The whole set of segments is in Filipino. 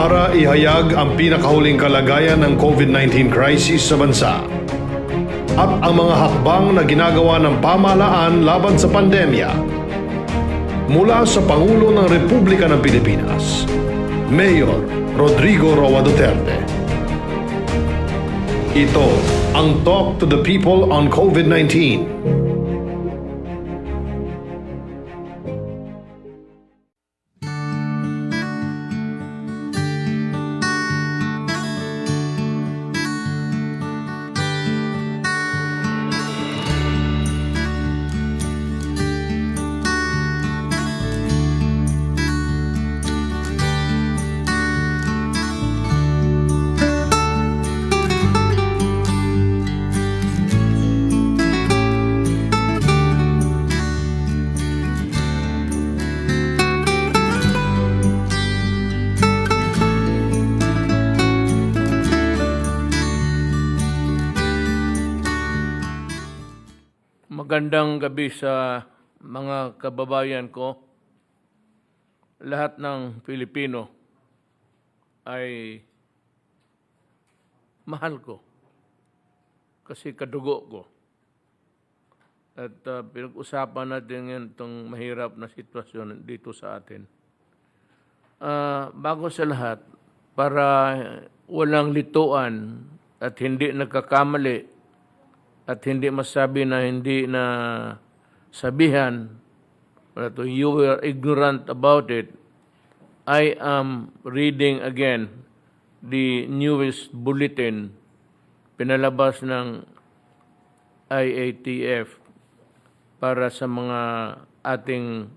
para ihayag ang pinakahuling kalagayan ng COVID-19 crisis sa bansa at ang mga hakbang na ginagawa ng pamahalaan laban sa pandemya. Mula sa Pangulo ng Republika ng Pilipinas, Mayor Rodrigo Roa Duterte. Ito ang Talk to the People on COVID-19. Magandang gabi sa mga kababayan ko. Lahat ng Pilipino ay mahal ko kasi kadugo ko. At pinag-usapan natin ngayon itong mahirap na sitwasyon dito sa atin. Bago sa lahat, para walang lituan at hindi nagkakamali, at hindi masabi na hindi na sabihan, you were ignorant about it, I am reading again the newest bulletin pinalabas ng IATF para sa mga ating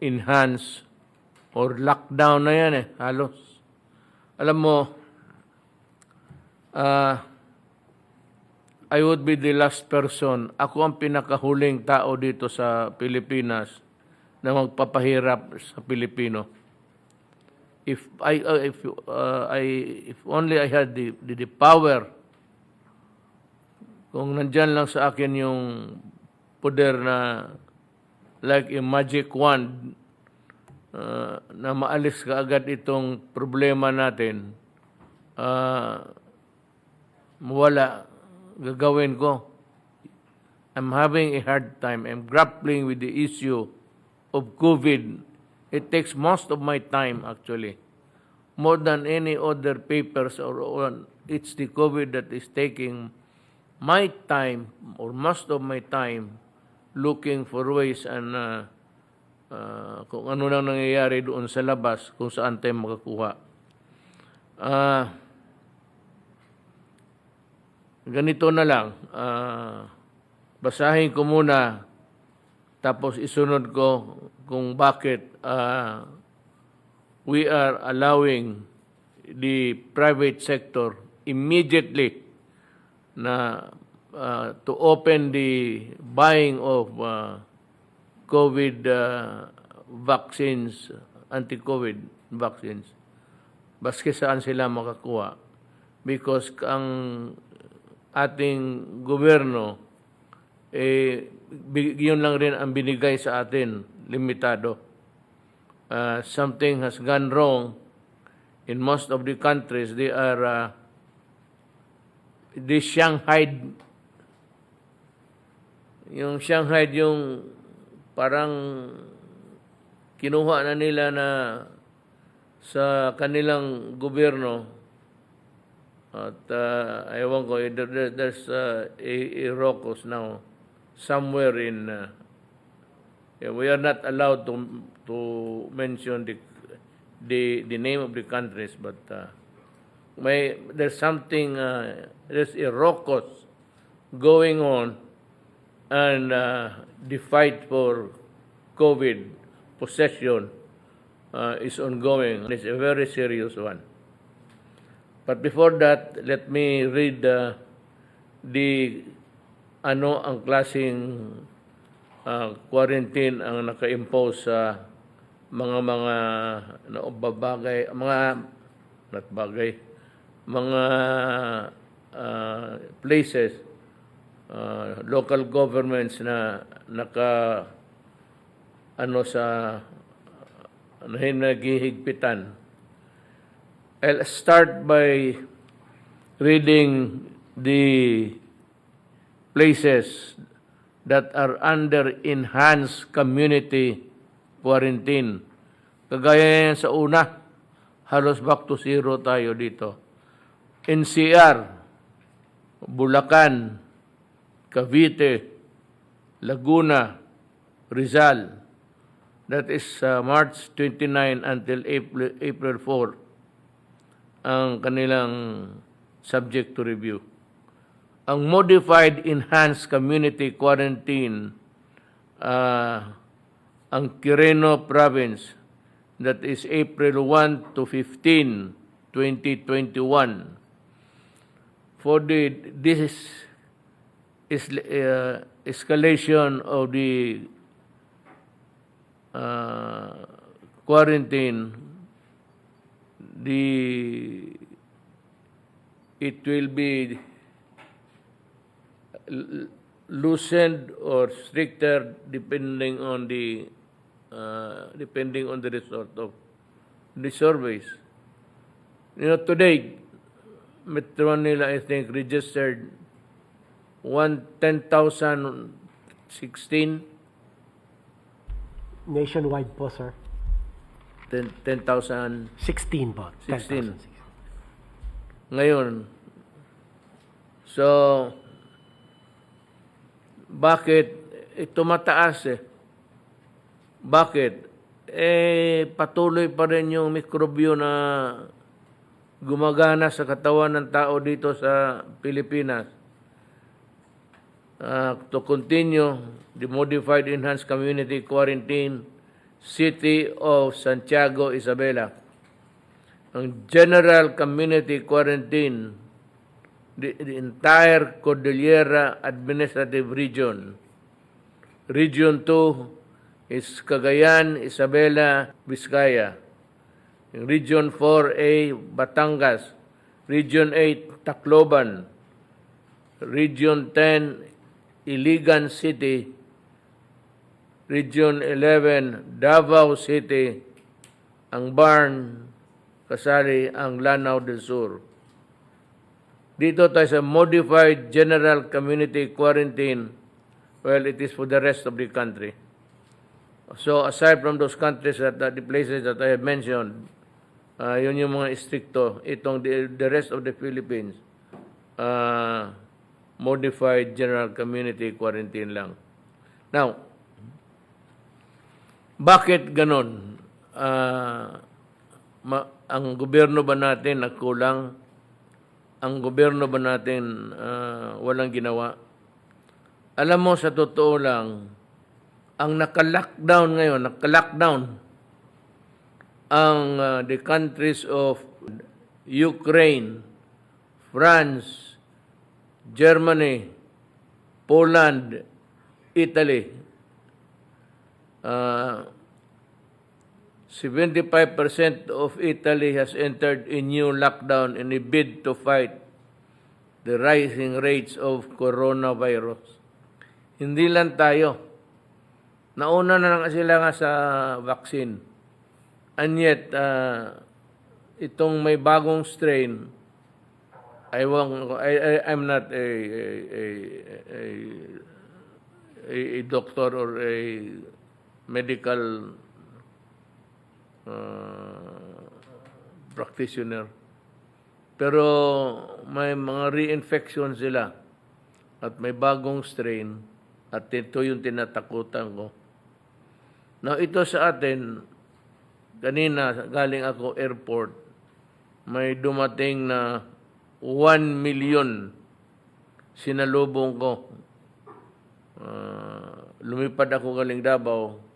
enhanced or lockdown na yan halos. Alam mo, I would be the last person. Ako ang pinakahuling tao dito sa Pilipinas na magpapahirap sa Pilipino. If only I had the power, kung nandyan lang sa akin yung poder na like a magic wand na maalis ka agad itong problema natin, mawala. Gagawin ko. I'm having a hard time. I'm grappling with the issue of COVID. It takes most of my time actually. More than any other papers or it's the COVID that is taking my time or most of my time looking for ways and kung ano nang nangyayari doon sa labas kung saan tayo makakuha. Ganito na lang, basahin ko muna, tapos isunod ko kung bakit we are allowing the private sector immediately na to open the buying of COVID vaccines, anti-COVID vaccines, baski saan sila makakuha. Because ang ating gobyerno, yun lang rin ang binigay sa atin, limitado. Something has gone wrong in most of the countries. They Shanghai, yung parang kinuha na nila na sa kanilang gobyerno. At ewan ko, there's a rocus now somewhere in we are not allowed to mention the name of the countries, but there's something, there's a rocus going on, and the fight for COVID possession is ongoing. It's a very serious one. But before that, let me read ang klaseng quarantine ang naka-impose sa mga places, local governments na naghihigpitan I'll start by reading the places that are under enhanced community quarantine. Kagaya yan sa una, halos back to zero tayo dito. NCR, Bulacan, Cavite, Laguna, Rizal. That is March 29 until April 4 ang kanilang subject to review. Ang modified enhanced community quarantine, ang Quirino Province, that is April 1 to 15, 2021. For this is escalation of the quarantine, it will be loosened or stricter depending on the result of the surveys. Today, Metro Manila, I think, registered 10,016. Nationwide po, sir. 10,000. 16 po. 16. Ngayon, so, bakit ito mataas eh? Bakit? Patuloy pa rin yung mikrobyo na gumagana sa katawan ng tao dito sa Pilipinas. To continue the modified enhanced community quarantine, City of Santiago, Isabela. Ang general community quarantine, the entire Cordillera Administrative Region. Region 2 is Cagayan, Isabela, Vizcaya. Yung Region 4A, Batangas. Region 8, Tacloban. Region 10, Iligan City. Region 11, Davao City. Ang Barn, kasali ang Lanao del Sur. Dito tayo sa modified general community quarantine. Well, it is for the rest of the country. So aside from those countries the places that I have mentioned, yun yung mga istrikto. Itong the rest of the Philippines, modified general community quarantine lang. Now, bakit ganon? Ang gobyerno ba natin nagkulang? Ang gobyerno ba natin walang ginawa? Alam mo, sa totoo lang, ang naka-lockdown ngayon, ang the countries of Ukraine, France, Germany, Poland, Italy. 75% of Italy has entered a new lockdown in a bid to fight the rising rates of coronavirus. Hindi lang tayo. Nauna na lang sila nga sa vaccine. And yet, itong may bagong strain, I'm not a doctor or a medical practitioner. Pero may mga reinfection sila at may bagong strain at ito yung tinatakutan ko. Now, ito sa atin, kanina galing ako airport, may dumating na 1 million sinalubong ko. Lumipad ako galing Davao.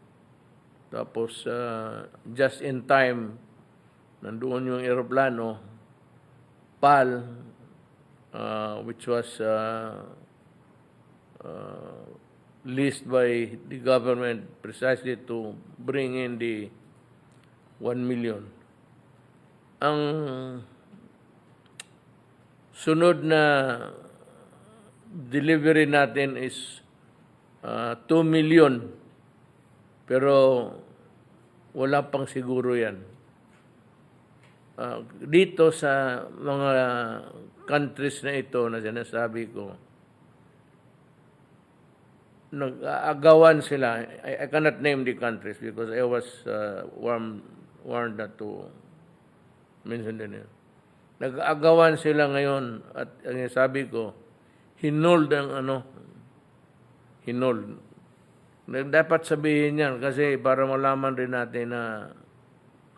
Tapos, just in time, nandoon yung aeroplano, PAL, which was leased by the government precisely to bring in the 1 million. Ang sunod na delivery natin is 2 million. Pero wala pang siguro yan. dito sa mga countries na ito na sinasabi ko, nag-aagawan sila. I cannot name the countries because I was warned not to mention the name. Nag-aagawan sila ngayon at ang sabi ko, hinold ang hinold. Dapat sabihin yan kasi para malaman rin natin na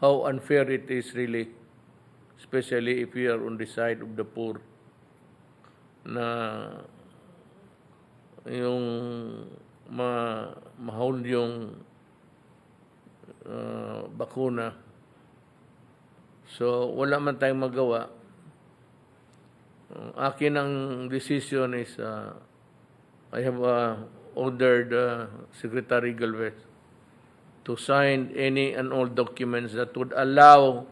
how unfair it is really, especially if we are on the side of the poor, na yung ma-hold yung bakuna. So, wala man tayong magawa. Akin ang decision is, I have ordered Secretary Galvez to sign any and all documents that would allow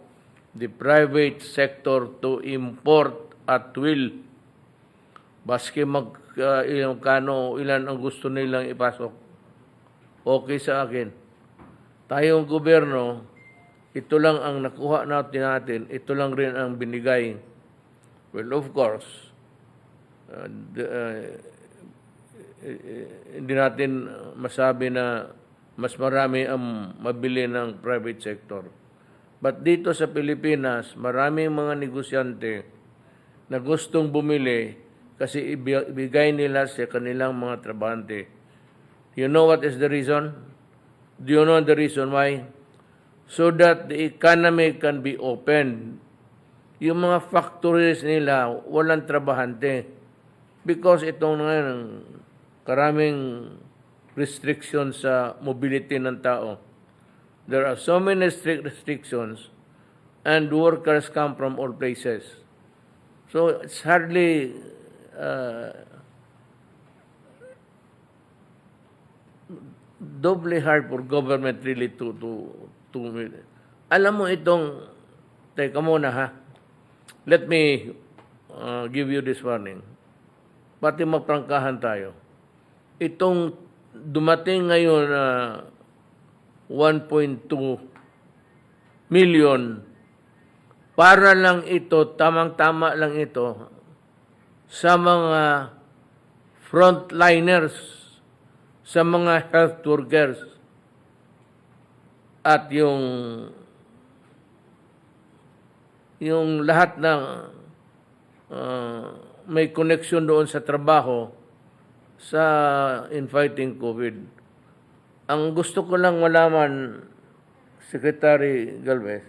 the private sector to import at will. Baski ilan ang gusto nilang ipasok. Okay sa akin. Tayong gobyerno, ito lang ang nakuha natin, ito lang rin ang binigay. Well, of course, hindi natin masabi na mas marami ang mabili ng private sector. But dito sa Pilipinas, maraming mga negosyante na gustong bumili kasi ibigay nila sa kanilang mga trabahante. You know what is the reason? Do you know the reason why? So that the economy can be opened. Yung mga factories nila, walang trabahante. Because itong ngayon, karaming restrictions sa mobility ng tao. There are so many restrictions and workers come from all places. So it's hardly doubly hard for government really to alam mo itong, teka muna ha, let me give you this warning. Pati magprangkahan tayo. Itong dumating ngayon na 1.2 million, para lang ito, tamang-tama lang ito, sa mga frontliners, sa mga health workers, at yung lahat ng may connection doon sa trabaho sa in fighting COVID. Ang gusto ko lang malaman, Secretary Galvez,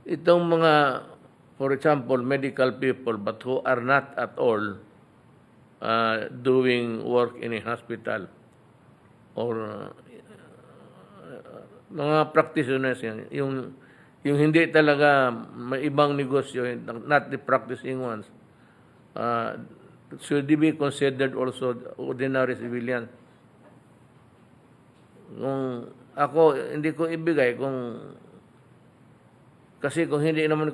itong mga, for example, medical people but who are not at all doing work in a hospital or mga practitioners yan, yung hindi talaga may ibang negosyo, not the practicing ones, should they be considered also ordinary civilians? Kung ako, hindi ko ibigay kasi kung hindi naman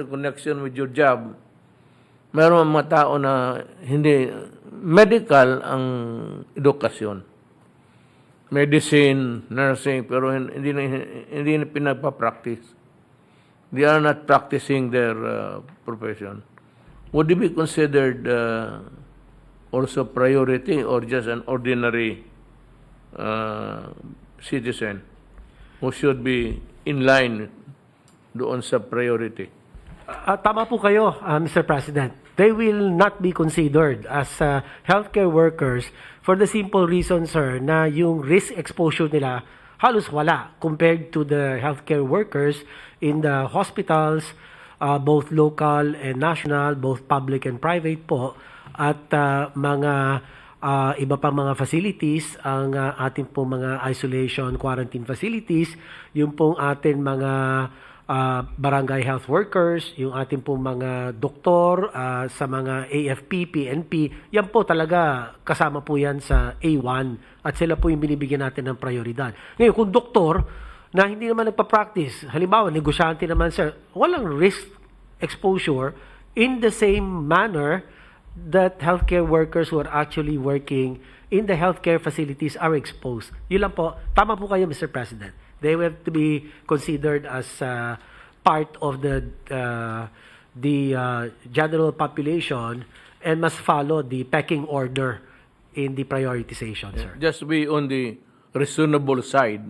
connection with your job, meron mga tao na hindi medical ang edukasyon. Medicine, nursing, pero hindi na pinagpa-practice. They are not practicing their profession. Would it be considered also priority or just an ordinary citizen who should be in line doon sa priority? Tama po kayo, Mr. President. They will not be considered as healthcare workers for the simple reason, sir, na yung risk exposure nila halos wala compared to the healthcare workers in the hospitals, both local and national, both public and private po, at mga iba pang mga facilities, ang ating pong mga isolation quarantine facilities, yung pong ating mga barangay health workers, yung ating pong mga doktor sa mga AFP, PNP, yan po talaga kasama po yan sa A1 at sila po yung binibigyan natin ng prioridad. Ngayon, kung doktor na hindi naman nagpa-practice, halimbawa, negosyante naman sir, walang risk exposure in the same manner that healthcare workers who are actually working in the healthcare facilities are exposed. Yun lang po. Tama po kayo, Mr. President. They will have to be considered as part of the general population and must follow the pecking order in the prioritization, sir. Just be on the reasonable side.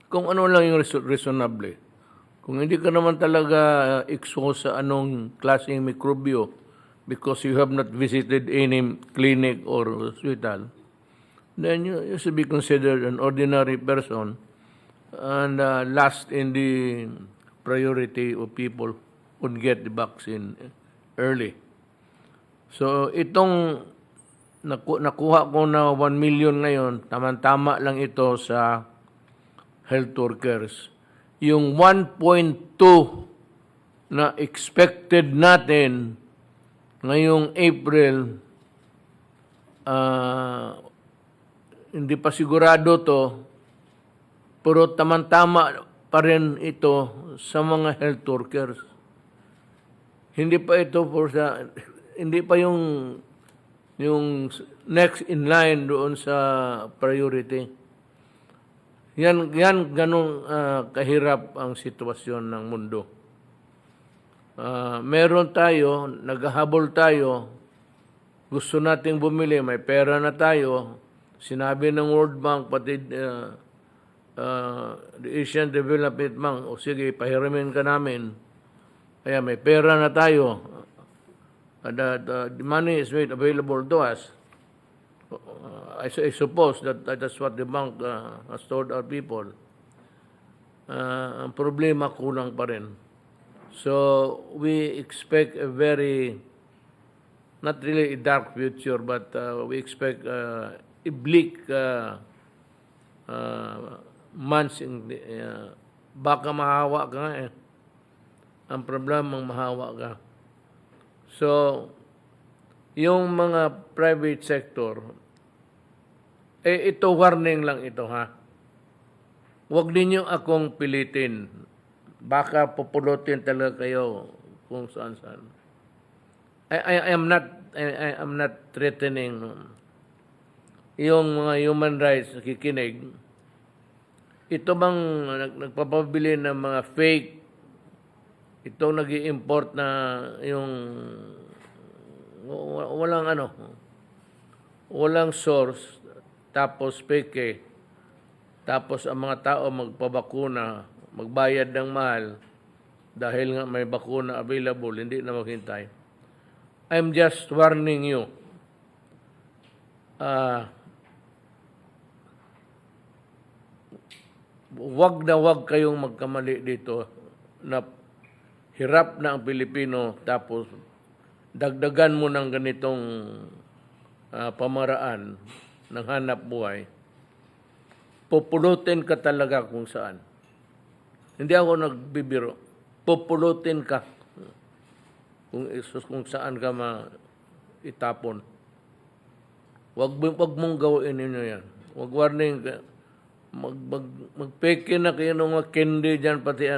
Kung ano lang yung reasonable. Kung hindi ka naman talaga expose sa anong klaseng mikrobyo because you have not visited any clinic or hospital, then you should be considered an ordinary person and last in the priority of people would get the vaccine early. So itong nakuha ko na 1 million ngayon, tama-tama lang ito sa health workers. Yung 1.2 na expected natin ngayong April, hindi pa sigurado to, pero tamang-tama pa rin ito sa mga health workers. Hindi pa ito hindi pa yung next in line doon sa priority. Yan ganong kahirap ang sitwasyon ng mundo. Meron tayo, naghahabol tayo, gusto nating bumili, may pera na tayo. Sinabi ng World Bank, pati the Asian Development Bank, o sige, pahiramin ka namin. Kaya may pera na tayo. The money is made available to us. I suppose that's what the bank has told our people. Ang problema, kulang pa rin. So, we expect a very, not really a dark future, but we expect a bleak months. Baka mahawa ka nga eh. Ang problema, mahawa ka. So, yung mga private sector, ito warning lang ito ha. Huwag ninyo akong pilitin. Baka pupulutin talaga kayo kung saan-saan. I am not threatening yung mga human rights nakikinig. Ito bang nagpapabili ng mga fake, itong nag-i-import na yung walang source, tapos fake, tapos ang mga tao magpabakuna, magbayad ng mahal dahil nga may bakuna available, hindi na maghintay. I'm just warning you. Wag kayong magkamali dito na hirap na ang Pilipino tapos dagdagan mo ng ganitong pamaraan ng hanap buhay, pupulutin ka talaga kung saan. Hindi ako nagbibiro. Pupulutin ka kung saan ka itapon. Wag mong gawin ninyo yan. Wag warning ka. Magpeke na kayo ng mga candy dyan, pati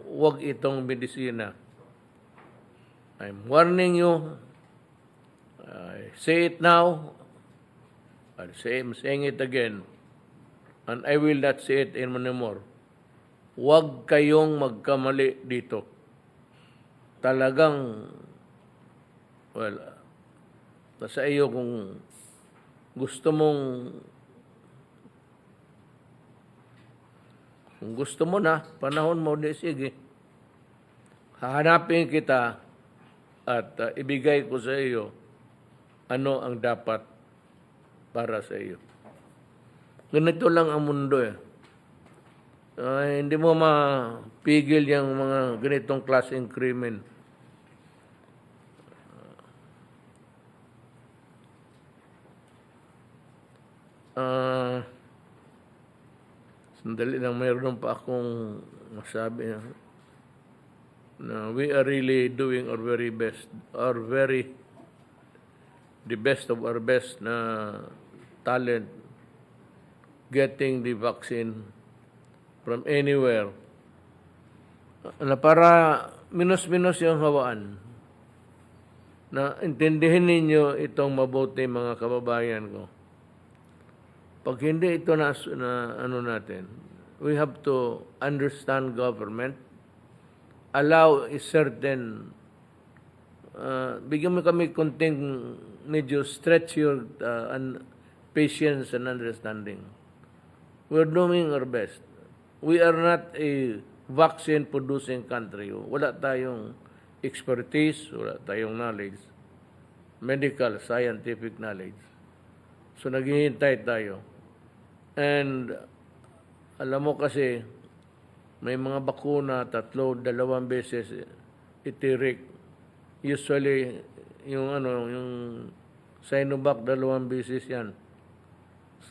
wag itong medisina. I'm warning you. I say it now. I'm saying it again. And I will not say it anymore. Huwag kayong magkamali dito. Talagang, nasa iyo kung gusto mo na, panahon mo, sige. Hahanapin kita at ibigay ko sa iyo ano ang dapat para sa iyo. Ganito lang ang mundo eh. Hindi mo mapigil yung mga ganitong klaseng krimen. Sandali lang, mayroon pa akong masabi na we are really doing our very best, the best of our best na talent getting the vaccine from anywhere na para minus-minus yung hawaan. Na intindihin ninyo itong mabuti mga kababayan ko. Pag hindi ito na natin, we have to understand government, allow a certain, bigyan mo kami konting medyo stretch your patience and understanding. We're doing our best. We are not a vaccine-producing country. Wala tayong expertise, wala tayong knowledge, medical, scientific knowledge. So, naghihintay tayo. And, alam mo kasi, may mga bakuna, 3, 2 beses itirik. Usually, yung Sinovac, 2 beses yan.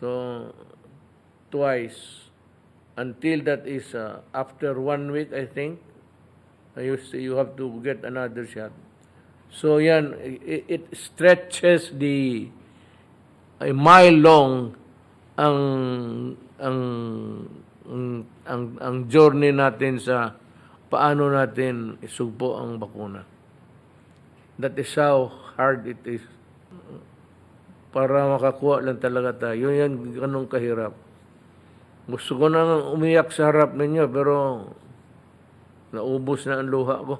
So, twice. Until that is after 1 week, I think, you have to get another shot. So, yan, it stretches a mile long ang journey natin sa paano natin isugpo ang bakuna. That is how hard it is. Para makakuha lang talaga tayo. Yan, ganun kahirap. Gusto ko nang umiyak sa harap ninyo, pero naubos na ang luha ko.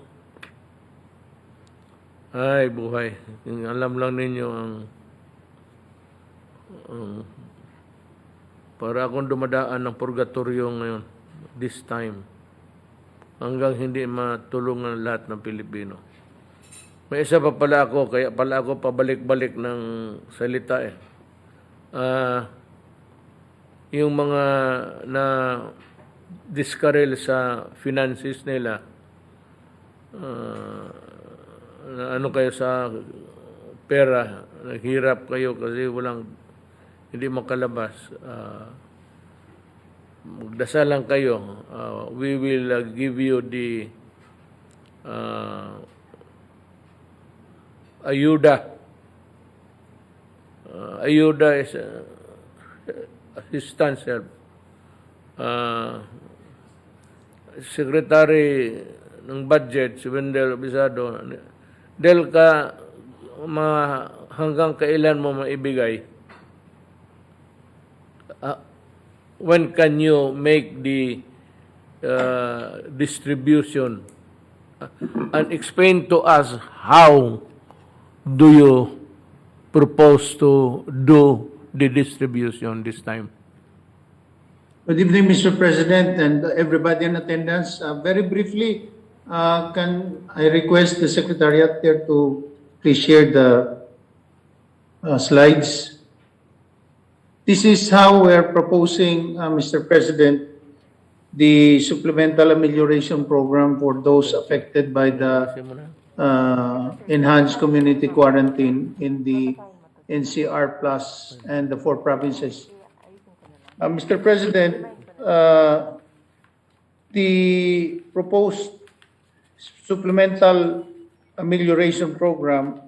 Ay, buhay. Alam lang ninyo para akong dumadaan ng purgatorio ngayon, this time, hanggang hindi matulungan lahat ng Pilipino. May isa pa pala ako, kaya pala ako pabalik-balik ng salita eh. Yung mga na diskarel sa finances nila, na ano kayo sa pera, naghirap kayo kasi hindi makalabas. Magdasal lang kayo. We will give you the Ayuda. Ayuda is assistance help. Secretary ng budget, si Wendell Bisado, Del ka hanggang kailan mo maibigay? When can you make the distribution? And explain to us how do you propose to do the distribution this time? Good evening, Mr. President, and everybody in attendance. Very briefly, can I request the Secretariat there to please share the slides? This is how we are proposing, Mr. President, the supplemental amelioration program for those affected by the enhanced community quarantine in the NCR Plus and the 4 provinces. Mr. President, the proposed supplemental amelioration program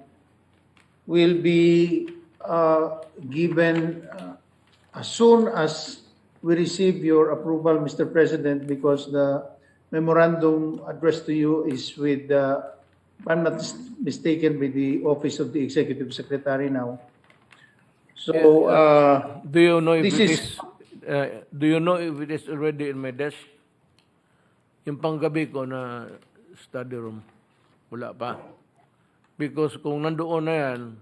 will be given as soon as we receive your approval, Mr. President, because the memorandum addressed to you is with, if I'm not mistaken, with the Office of the Executive Secretary now. So, do you know if this it is is do you know if it is already in my desk? Yung panggabi ko na study room, wala pa. Because kung nandoon na yan,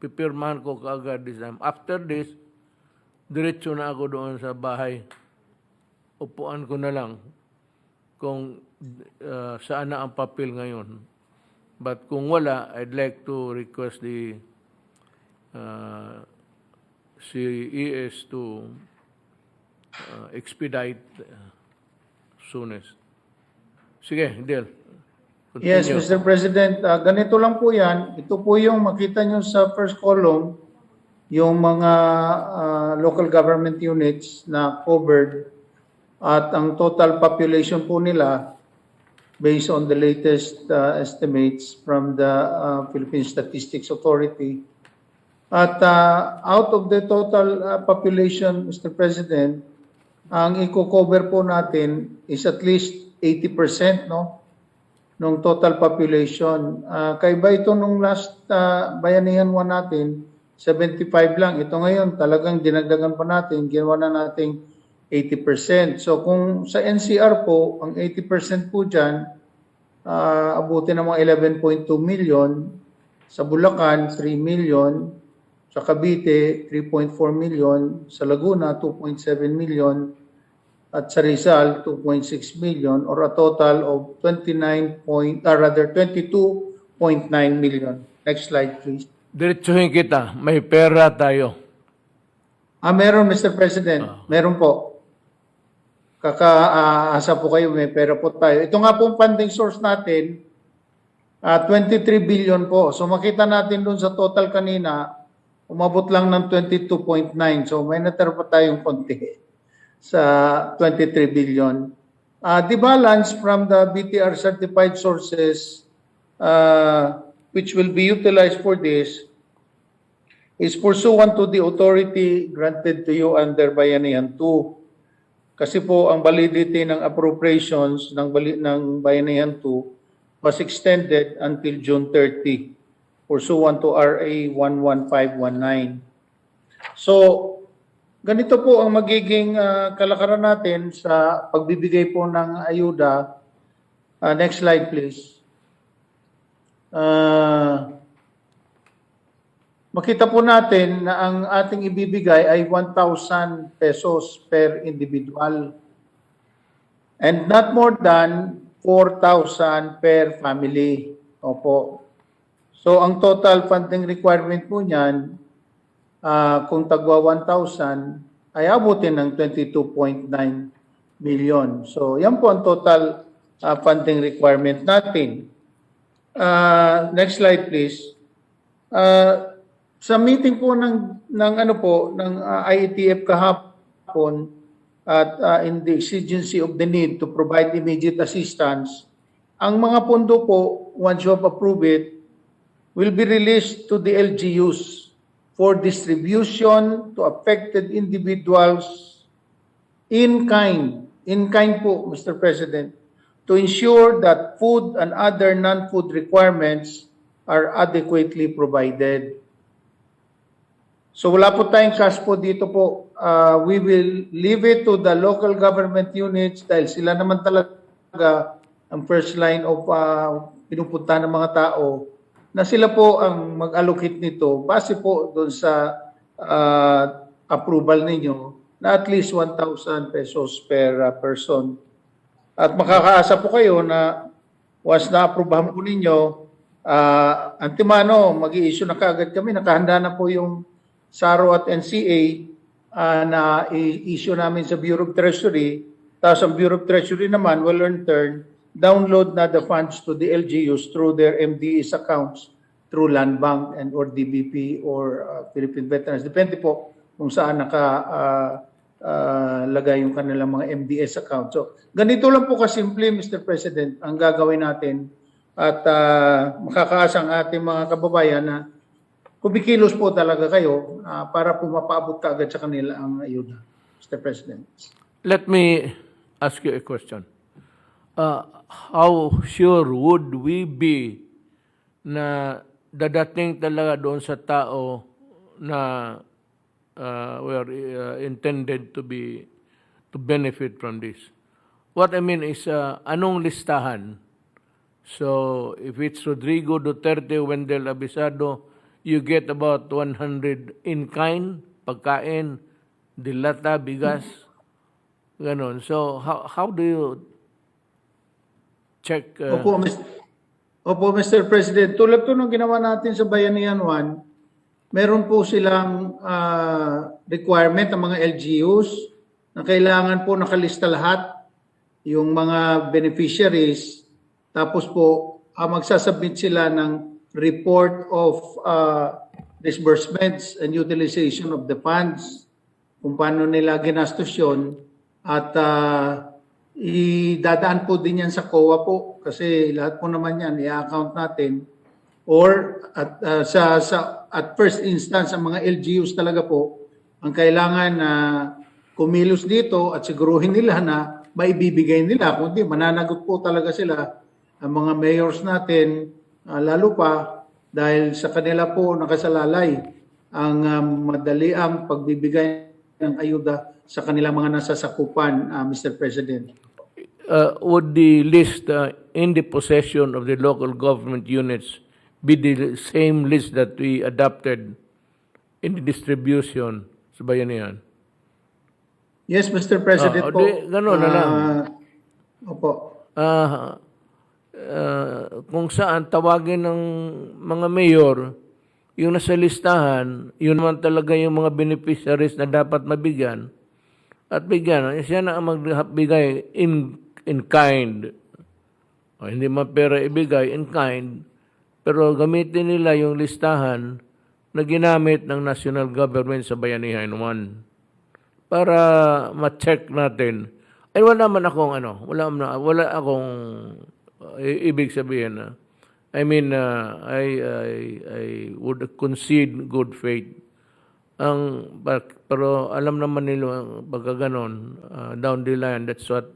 pipirmahan ko kaagad this time. After this, diretso na ako doon sa bahay. Upuan ko na lang kung saan na ang papel ngayon. But kung wala, I'd like to request the CES to expedite soonest. Sige, Del. Yes, Mr. President, ganito lang po yan. Ito po yung makita nyo sa first column, yung mga local government units na covered at ang total population po nila based on the latest estimates from the Philippine Statistics Authority. At out of the total population, Mr. President, ang i-cover po natin is at least 80%, no? Nung total population. Kaiba ito nung last bayanihan 1 natin, 75 lang. Ito ngayon, talagang dinagdagan pa natin. Ginawa na natin 80%. So kung sa NCR po, ang 80% po dyan, abutin ng mga 11.2 million, sa Bulacan, 3 million, sa Cavite, 3.4 million, sa Laguna, 2.7 million, at sa Rizal, 2.6 million, or a total of 22.9 million. Next slide, please. Diretsuhin kita, may pera tayo. Meron, Mr. President. Meron po. Kakaasa po kayo, may pera po tayo. Ito nga pong funding source natin, 23 billion po. So makita natin dun sa total kanina, umabot lang ng 22.9. So may natira pa tayong konti sa 23 billion. The balance from the BTR certified sources, which will be utilized for this, is pursuant to the authority granted to you under Bayanihan 2. Kasi po ang validity ng appropriations ng Bayanihan 2 was extended until June 30 pursuant to RA 11519. So, ganito po ang magiging kalakaran natin sa pagbibigay po ng ayuda. Next slide, please. Makita po natin na ang ating ibibigay ay 1,000 pesos per individual and not more than 4,000 per family. Opo. So, ang total funding requirement po niyan, kung tagwa 1,000, ay abutin ng 22.9 million. So, yan po ang total funding requirement natin. Next slide, please. Sa meeting po ng IETF kahapon at in the exigency of the need to provide immediate assistance, ang mga pondo po, once you have approved it, will be released to the LGUs for distribution to affected individuals in kind. In kind po, Mr. President, to ensure that food and other non-food requirements are adequately provided. So wala po tayong cash po dito po. We will leave it to the local government units dahil sila naman talaga ang first line of pinupunta ng mga tao na sila po ang mag-allocate nito base po doon sa approval ninyo na at least 1,000 pesos per person. At makakaasa po kayo na once na-approvehan po ninyo, antimano, mag-i-issue na kaagad kami. Nakahanda na po yung SARO at NCA na i-issue namin sa Bureau of Treasury. Tapos ang Bureau of Treasury naman will in turn download na the funds to the LGUs through their MDEs accounts through Land Bank and or DBP or Philippine Veterans. Depende po kung saan lagay yung kanilang mga MDS account. So, ganito lang po kasimple, Mr. President, ang gagawin natin at makakaasa ang ating mga kababayan na kumikilos po talaga kayo para po mapaabot kaagad sa kanila ang ayuda, Mr. President. Let me ask you a question. How sure would we be na dadating talaga doon sa tao na were intended to benefit from this? What I mean is, anong listahan? So, if it's Rodrigo Duterte, Wendell Abisado, you get about 100 in-kind, pagkain, dilata, bigas, ganon. So, how do you check? Opo, Mr. President. Tulad po nung ginawa natin sa Bayanihan 1, meron po silang requirement ng mga LGUs na kailangan po nakalista lahat yung mga beneficiaries. Tapos po, magsasubmit sila ng report of disbursements and utilization of the funds, kung paano nila ginastos yun, at idadaan po din yan sa COA po kasi lahat po naman yan i-account natin or at first instance ang mga LGUs talaga po ang kailangan na kumilos dito at siguruhin nila na maibibigay nila, kundi mananagot po talaga sila ang mga mayors natin, lalo pa dahil sa kanila po nakasalalay ang madali ang pagbibigay ng ayuda sa kanilang mga nasasakupan, Mr. President. Would the list in the possession of the local government units be the same list that we adopted in the distribution sa bayanihan? Yes, Mr. President po. Ganun na lang. Opo. Kung saan tawagin ng mga mayor, yung nasa listahan, yun naman talaga yung mga beneficiaries na dapat mabigyan. At bigyan, siya na ang magbigay in kind. O, hindi man pera ibigay, in kind. Pero gamitin nila yung listahan na ginamit ng national government sa Bayanihan 1. Para ma-check natin. Ay wala akong ibig sabihin. I mean, I would concede good faith. Pero alam naman nila pagka ganon, down the line, that's what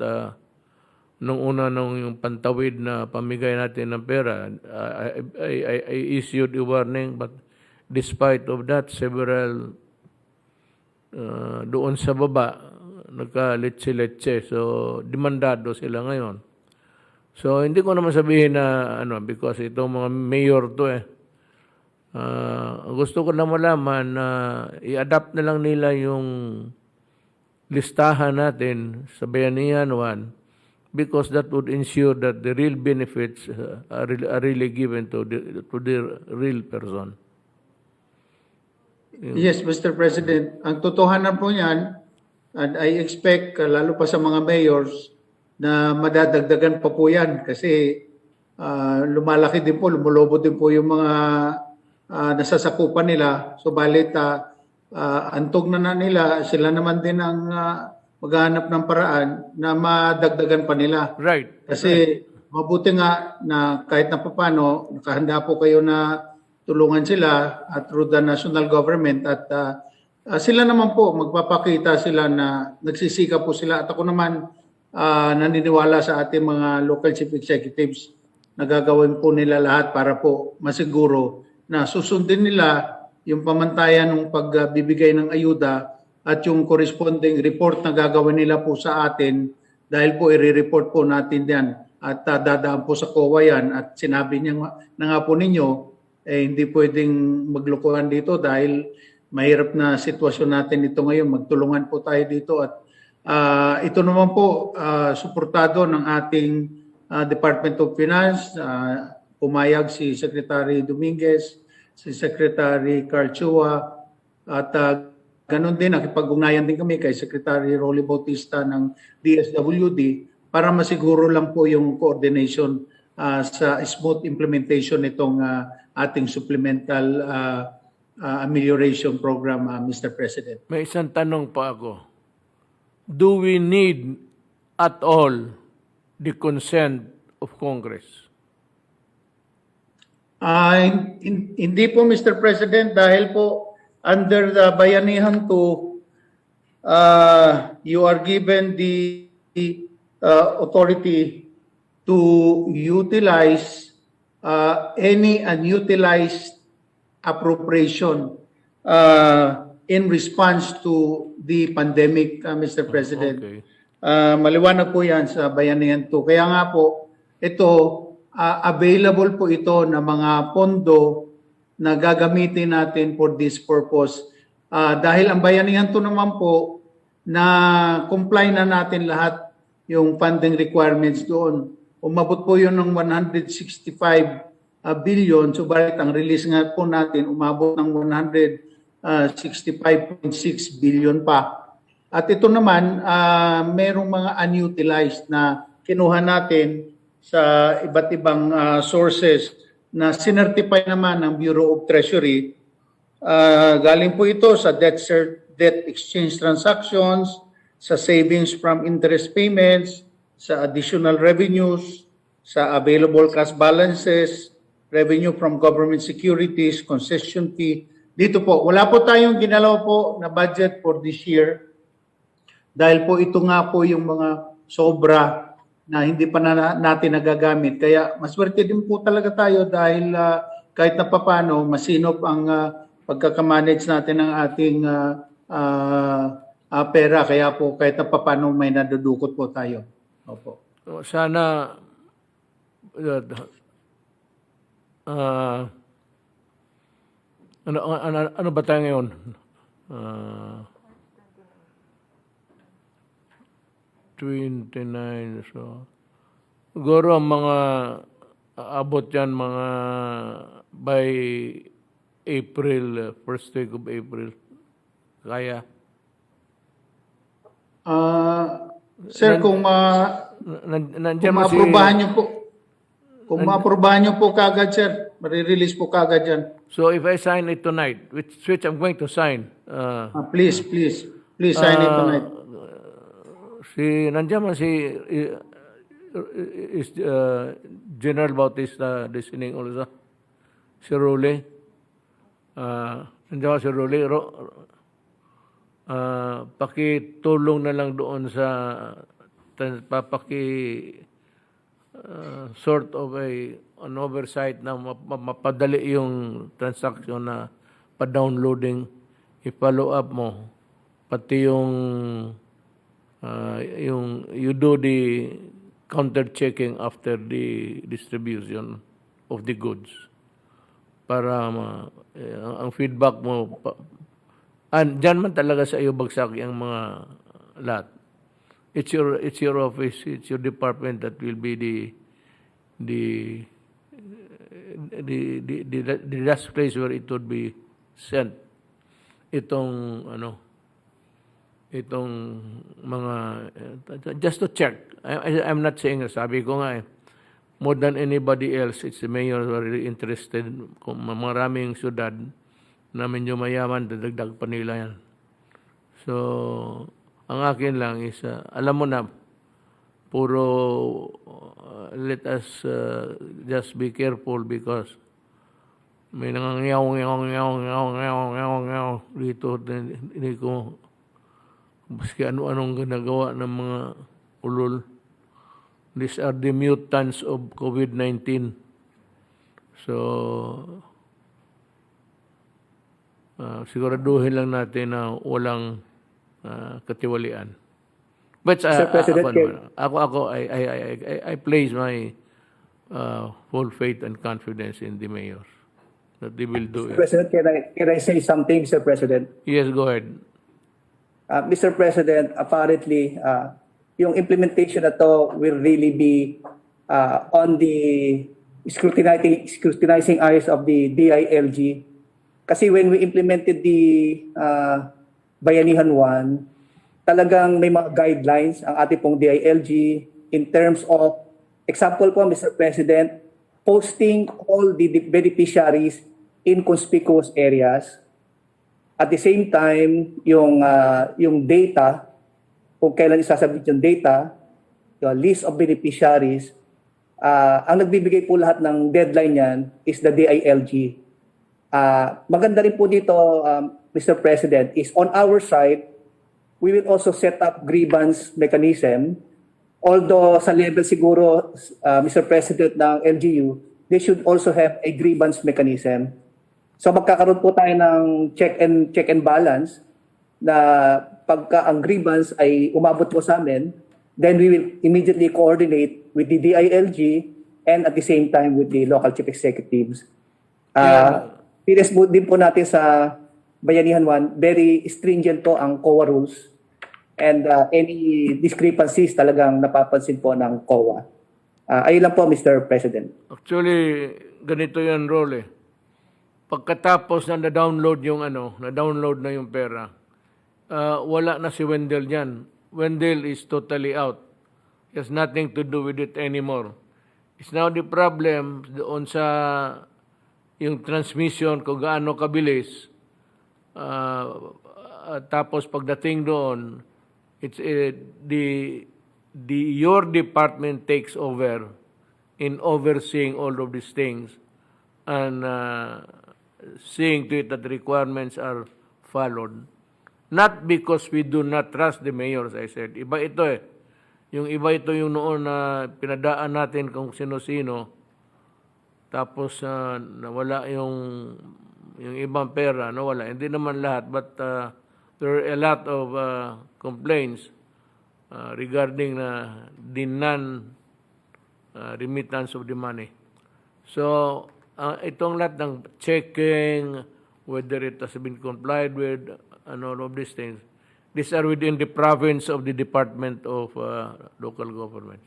nung yung pantawid na pamigay natin ng pera, I issued a warning, but despite of that, several doon sa baba, nagka-letse-letse. So, demandado sila ngayon. So, hindi ko naman sabihin na, because itong mga mayor to gusto ko na malaman na i-adapt na lang nila yung listahan natin sa Bayanihan 1 because that would ensure that the real benefits are really given to the real person. Yes, Mr. President. Ang totohanan po niyan, and I expect, lalo pa sa mga mayors, na madadagdagan pa po yan kasi lumalaki din po, lumulobo din po yung mga nasasakupan nila. So balit, antog na nila, sila naman din ang maghahanap ng paraan na madagdagan pa nila. Right. Kasi mabuti nga na kahit na paano, nakahanda po kayo na tulungan sila through the national government at sila naman po, magpapakita sila na nagsisika po sila. At ako naman naniniwala sa ating mga local chief executives na gagawin po nila lahat para po masiguro na susundin nila yung pamantayan ng pagbibigay ng ayuda at yung corresponding report na gagawin nila po sa atin dahil po i-report po natin yan at dadaan po sa COA yan at sinabi niya na nga po ninyo hindi pwedeng maglokohan dito dahil mahirap na sitwasyon natin ito ngayon. Magtulungan po tayo dito at ito naman po suportado ng ating Department of Finance. Pumayag si Secretary Dominguez, si Secretary Carl Chua at ganun din, nakipag-ugnayan din kami kay Secretary Rolly Bautista ng DSWD para masiguro lang po yung coordination sa smooth implementation nitong ating supplemental amelioration program, Mr. President. May isang tanong pa ako. Do we need at all the consent of Congress? Hindi po, Mr. President, dahil po under the Bayanihan 2, you are given the authority to utilize any unutilized appropriation in response to the pandemic, Mr. President. Okay. Maliwanag po yan sa Bayanihan 2. Kaya nga po, ito, available po ito na mga pondo na gagamitin natin for this purpose. Dahil ang Bayanihan 2 naman po, na comply na natin lahat yung funding requirements doon. Umabot po yun ng 165 billion. Subalit ang release nga po natin, umabot ng 165.6 billion pa. At ito naman, merong mga unutilized na kinuha natin sa iba't ibang sources na sinertify naman ng Bureau of Treasury. Galing po ito sa debt exchange transactions, sa savings from interest payments, sa additional revenues, sa available cash balances, revenue from government securities, concession fee. Dito po, wala po tayong ginalaw po na budget for this year dahil po ito nga po yung mga sobra na hindi pa natin nagagamit. Kaya maswerte din po talaga tayo dahil kahit na papano masinop ang pagkakamanage natin ng ating pera. Kaya po kahit na paano may nadudukot po tayo. Opo. So, sana ano ba tayo ngayon? 29, so siguro ang mga aabot yan mga by April, first week of April. Kaya. Sir, kung Nandiyan mo si... maaprubahan niyo po, kung maaprubahan niyo po kagad, sir, marirelease po kagad yan. So if I sign it tonight, which I'm going to sign, Please sign it tonight. nandiyan man si General Bautista listening also. Si Role. Nandiyan si Role. Pakitulong na lang doon sa sort of an oversight na mapadali yung transaction na pa-downloading, i-follow up mo pati yung you do the counter checking after the distribution of the goods para ang feedback mo dyan man talaga sa iyo bagsak yung mga lahat. It's your office, it's your department that will be the last place where it would be sent. Itong mga just to check. I'm not saying, sabi ko nga more than anybody else, it's the mayor who are really interested. Kung maraming syudad na medyo mayaman, dadagdag pa nila yan. So, ang akin lang is, alam mo na, puro let us just be careful because may nangangayaw dito. Hindi ko, maski ano-anong ginagawa ng mga ulol. These are the mutants of COVID-19. So, siguraduhin lang natin na walang katiwalian. But Mr. President, I place my full faith and confidence in the mayors that they will do Mr. it. President, can I say something, Mr. President? Yes, go ahead. Mr. President, apparently, yung implementation na to will really be on the scrutinizing eyes of the DILG. Kasi when we implemented the Bayanihan 1, talagang may mga guidelines ang ating pong DILG in terms of, example po, Mr. President, posting all the beneficiaries in conspicuous areas. At the same time, yung data, kung kailan isasabit yung data, yung list of beneficiaries, ang nagbibigay po lahat ng deadline yan is the DILG. Maganda rin po dito, Mr. President, is on our side, we will also set up grievance mechanism. Although sa level siguro, Mr. President ng LGU, they should also have a grievance mechanism. So magkakaroon po tayo ng check and balance na pagka ang grievance ay umabot po sa amin, then we will immediately coordinate with the DILG and at the same time with the local chief executives. Pines din po natin sa Bayanihan 1, very stringent po ang COA rules. And any discrepancies talagang napapansin po ng COA. Ayun lang po, Mr. President. Actually, ganito yan, Role. Pagkatapos na na-download na yung pera, wala na si Wendell dyan. Wendell is totally out. He has nothing to do with it anymore. It's now the problem doon sa yung transmission kung gaano kabilis. Tapos pagdating doon, it's your department takes over in overseeing all of these things and seeing to it that the requirements are followed. Not because we do not trust the mayor, as I said. Iba ito Yung iba ito yung noon na pinadaan natin kung sino-sino. Tapos nawala yung ibang pera, nawala. Hindi naman lahat, but there are a lot of complaints regarding the non-remittance of the money. So, itong lahat ng checking, whether it has been complied with, and all of these things, these are within the province of the Department of Local Government.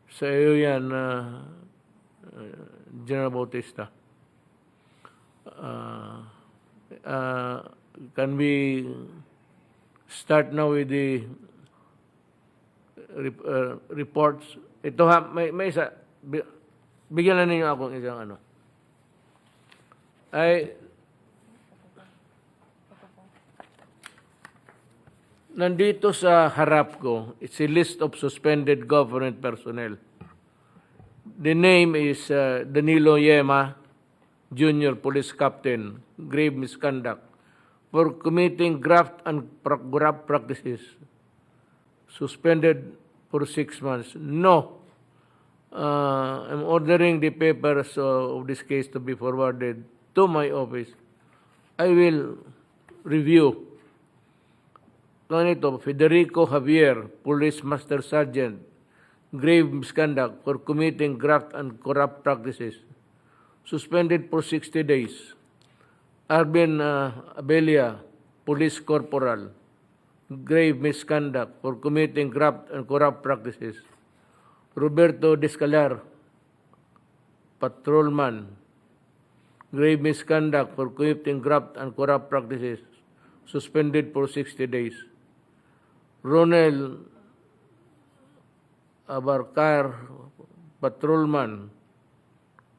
Sa iyo yan, General Bautista. Can we start now with the reports? Ito ha, may isa. Bigyan na ninyo akong isang ano. Nandito sa harap ko, it's a list of suspended government personnel. The name is Danilo Yema, Junior Police Captain, grave misconduct for committing graft and graft practices. Suspended for 6 months. No. I'm ordering the papers of this case to be forwarded to my office. I will review. Ito, Federico Javier, Police Master Sergeant, grave misconduct for committing graft and corrupt practices. Suspended for 60 days. Arvin Abelia, Police Corporal, grave misconduct for committing graft and corrupt practices. Roberto Descalar, Patrolman, grave misconduct for committing graft and corrupt practices. Suspended for 60 days. Ronel Abarcar, Patrolman,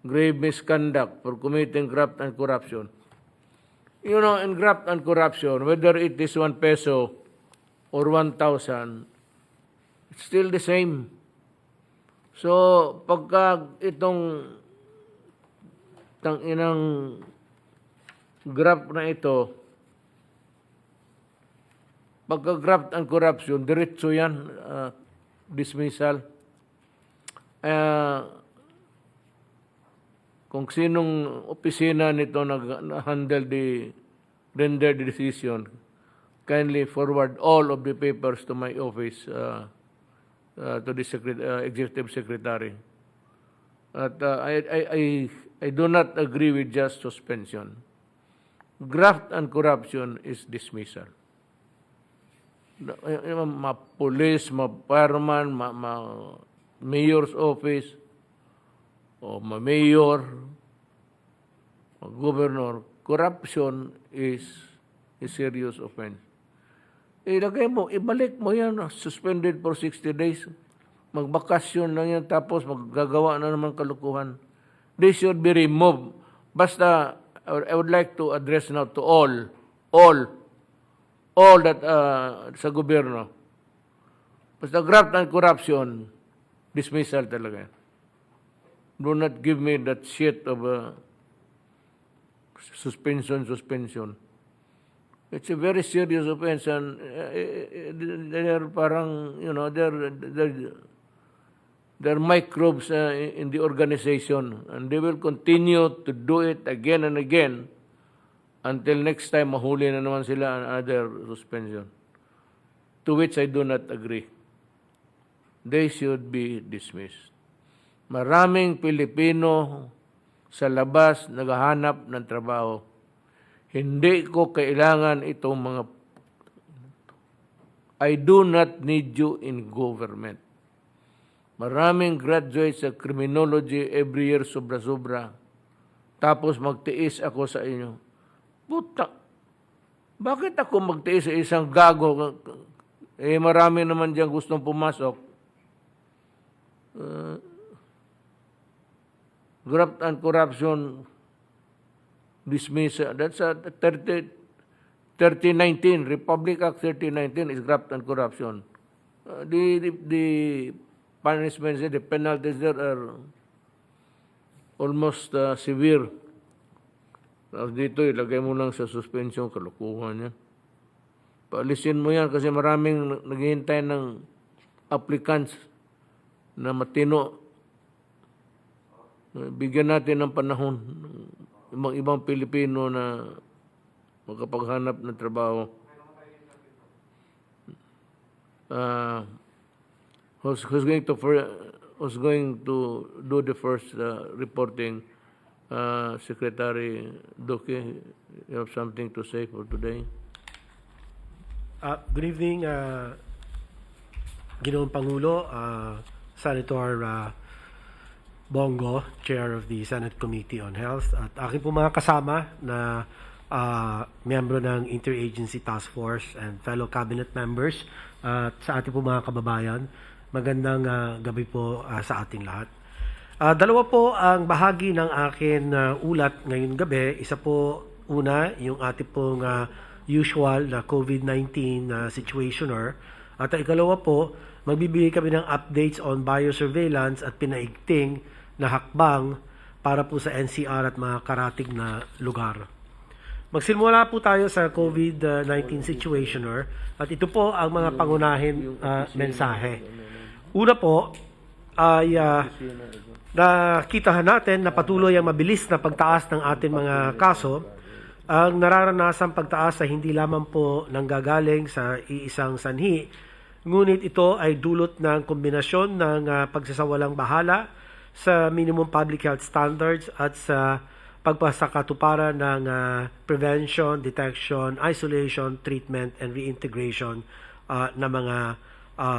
grave misconduct for committing graft and corruption. You know, in graft and corruption, whether it is 1 peso or 1,000, it's still the same. So, pagka itong tanginang graft na ito, pagka graft and corruption, diretso yan, dismissal. Kung sinong opisina nito nag-handle render the decision, kindly forward all of the papers to my office, to the executive secretary. At I do not agree with just suspension. Graft and corruption is dismissal. Police, fireman, mayor's office, o mayor, governor, corruption is a serious offense. Ilagay mo, ibalik mo yan, suspended for 60 days. Magbakasyon lang yan, tapos maggagawa na naman kalukuhan. They should be removed. Basta, I would like to address now to all that sa gobyerno. Basta graft and corruption, dismissal talaga. Do not give me that shit of suspension. It's a very serious offense, and they're parang, you know, they're microbes in the organization, and they will continue to do it again and again until next time mahuli na naman sila another suspension, to which I do not agree. They should be dismissed. Maraming Pilipino sa labas naghahanap ng trabaho. Hindi ko kailangan itong mga... I do not need you in government. Maraming graduates sa criminology every year, sobra-sobra. Tapos magtiis ako sa inyo. Puta, bakit ako magtiis sa isang gago? Marami naman dyan gustong pumasok. Graft and corruption dismissal. That's a 3019, Republic Act 3019 is graft and corruption. The punishments, the penalties there are almost severe. Dito, ilagay mo lang sa suspension, kalukuhan yan. Paalisin mo yan kasi maraming naghihintay ng applicants na matino. Bigyan natin ng panahon yung ibang Pilipino na makapaghanap ng trabaho. Who's going to do the first reporting? Secretary Duque, you have something to say for today? Good evening, Ginoong Pangulo, Senator Bongo, Chair of the Senate Committee on Health, at aking po mga kasama na miyembro ng Interagency Task Force and fellow cabinet members, at sa ating po mga kababayan. Magandang gabi po sa ating lahat. Dalawa po ang bahagi ng akin ulat ngayong gabi. Isa po, una, yung ating pong usual na COVID-19 situationer. At ang ikalawa po, magbibigay kami ng updates on biosurveillance at pinaigting na hakbang para po sa NCR at mga karatig na lugar. Magsimula po tayo sa COVID-19 situationer at ito po ang mga pangunahin mensahe. Una po ay nakitahan natin na patuloy ang mabilis na pagtaas ng ating mga kaso. Ang nararanasang pagtaas ay hindi lamang po nanggagaling sa iisang sanhi, ngunit ito ay dulot ng kombinasyon ng pagsasawalang bahala sa minimum public health standards at sa pagpasakatuparan ng prevention, detection, isolation, treatment, and reintegration na mga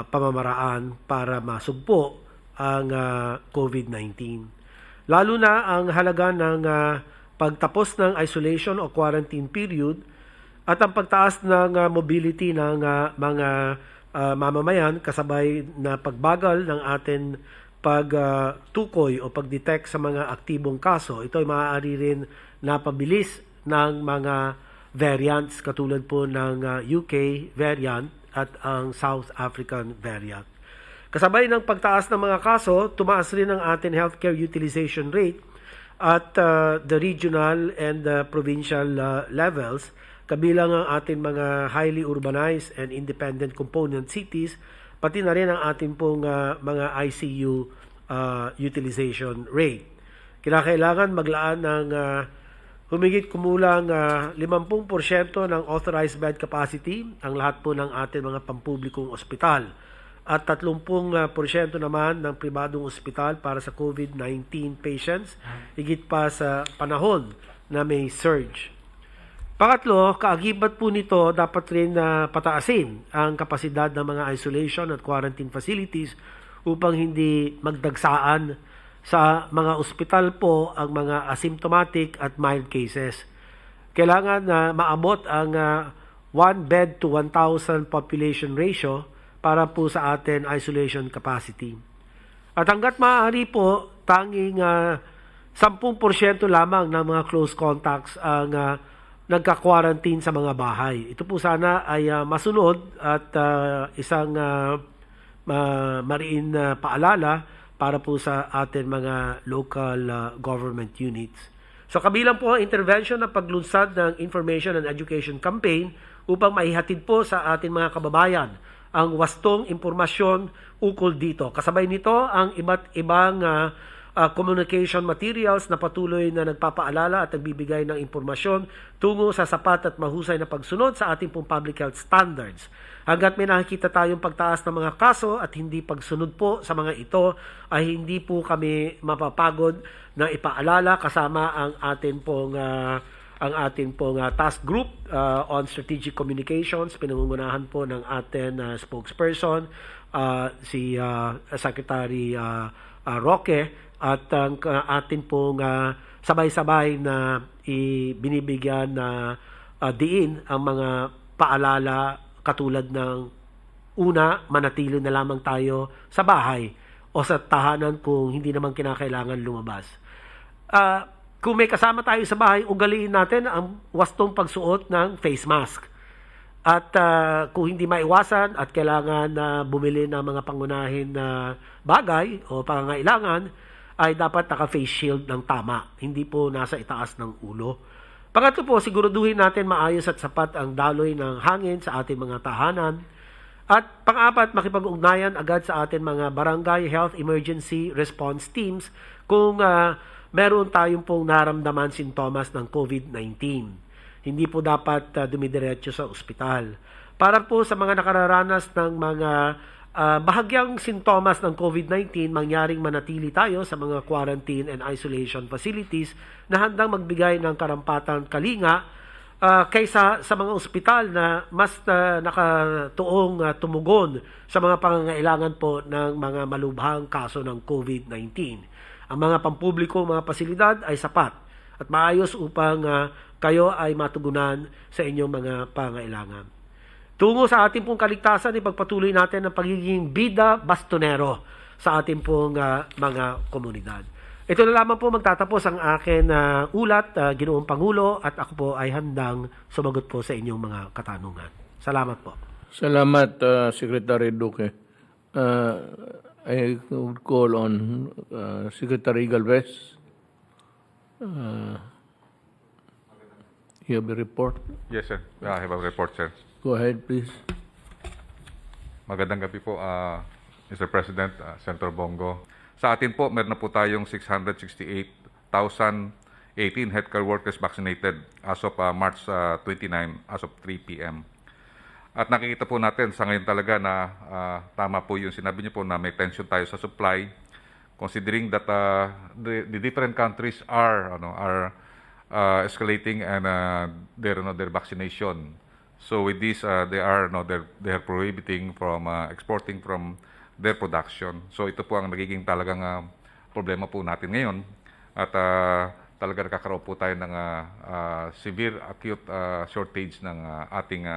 pamamaraan para masugpo ang COVID-19. Lalo na ang halaga ng pagtapos ng isolation o quarantine period at ang pagtaas ng mobility ng mga mamamayan kasabay na pagbagal ng ating pagtukoy o pagdetect sa mga aktibong kaso. Ito ay maaari rin napabilis ng mga variants katulad po ng UK variant at ang South African variant. Kasabay ng pagtaas ng mga kaso, tumaas rin ang ating healthcare utilization rate at the regional and provincial levels, kabilang ang ating mga highly urbanized and independent component cities, pati na rin ang ating pong mga ICU utilization rate. Kinakailangan maglaan ng humigit kumulang 50% ng authorized bed capacity ang lahat po ng ating mga pampublikong ospital at 30% naman ng pribadong ospital para sa COVID-19 patients, higit pa sa panahon na may surge. Pangatlo, kaagibat po nito, dapat rin pataasin ang kapasidad ng mga isolation at quarantine facilities upang hindi magdagsaan sa mga ospital po ang mga asymptomatic at mild cases. Kailangan na maabot ang 1 bed to 1,000 population ratio para po sa atin isolation capacity. At hanggat maaari po, tanging 10% lamang ng mga close contacts ang nagka-quarantine sa mga bahay. Ito po sana ay masunod at isang mariin na paalala para po sa atin mga local government units. So kabilang po ang intervention ng paglunsad ng information and education campaign upang maihatid po sa atin mga kababayan ang wastong impormasyon ukol dito. Kasabay nito ang iba't ibang communication materials na patuloy na nagpapaalala at nagbibigay ng impormasyon tungo sa sapat at mahusay na pagsunod sa ating pong public health standards. Hanggat may nakikita tayong pagtaas ng mga kaso at hindi pagsunod po sa mga ito, ay hindi po kami mapapagod na ipaalala kasama ang ating pong task group on strategic communications, pinangungunahan po ng ating spokesperson, si Secretary Roque, at ang atin pong sabay-sabay na binibigyan na diin ang mga paalala katulad ng una, manatili na lamang tayo sa bahay o sa tahanan kung hindi naman kinakailangan lumabas. Kung may kasama tayo sa bahay, ugaliin natin ang wastong pagsuot ng face mask. At kung hindi maiwasan at kailangan na bumili ng mga pangunahin na bagay o pangangailangan, ay dapat naka-face shield ng tama, hindi po nasa itaas ng ulo. Pangatlo po, siguraduhin natin maayos at sapat ang daloy ng hangin sa ating mga tahanan. At pang-apat, makipag-ugnayan agad sa ating mga barangay health emergency response teams kung meron tayong pong naramdaman sintomas ng COVID-19. Hindi po dapat dumidiretso sa ospital. Para po sa mga nakararanas ng mga bahagyang sintomas ng COVID-19, mangyaring manatili tayo sa mga quarantine and isolation facilities na handang magbigay ng karampatang kalinga kaysa sa mga ospital na mas nakatuong tumugon sa mga pangangailangan po ng mga malubhang kaso ng COVID-19. Ang mga pampubliko, mga pasilidad ay sapat at maayos upang kayo ay matugunan sa inyong mga pangangailangan. Tungo sa ating pong kaligtasan, ipagpatuloy natin ang pagiging bida bastonero sa ating pong mga komunidad. Ito na lamang po magtatapos ang akin ulat, Ginoong Pangulo, at ako po ay handang sumagot po sa inyong mga katanungan. Salamat po. Salamat, Secretary Duque. I would call on Secretary Galvez. You have a report? Yes, sir. I have a report, sir. Go ahead, please. Magandang gabi po, Mr. President, Senator Bongo. Sa atin po, meron na po tayong 668,018 healthcare workers vaccinated as of March 29, as of 3 p.m. At nakikita po natin sa ngayon talaga na tama po yung sinabi niyo po na may tension tayo sa supply, considering that the different countries are escalating and their vaccination. So with this, they are prohibiting from exporting from their production. So ito po ang nagiging talagang problema po natin ngayon. At talaga nakakaroon po tayo ng severe acute shortage ng ating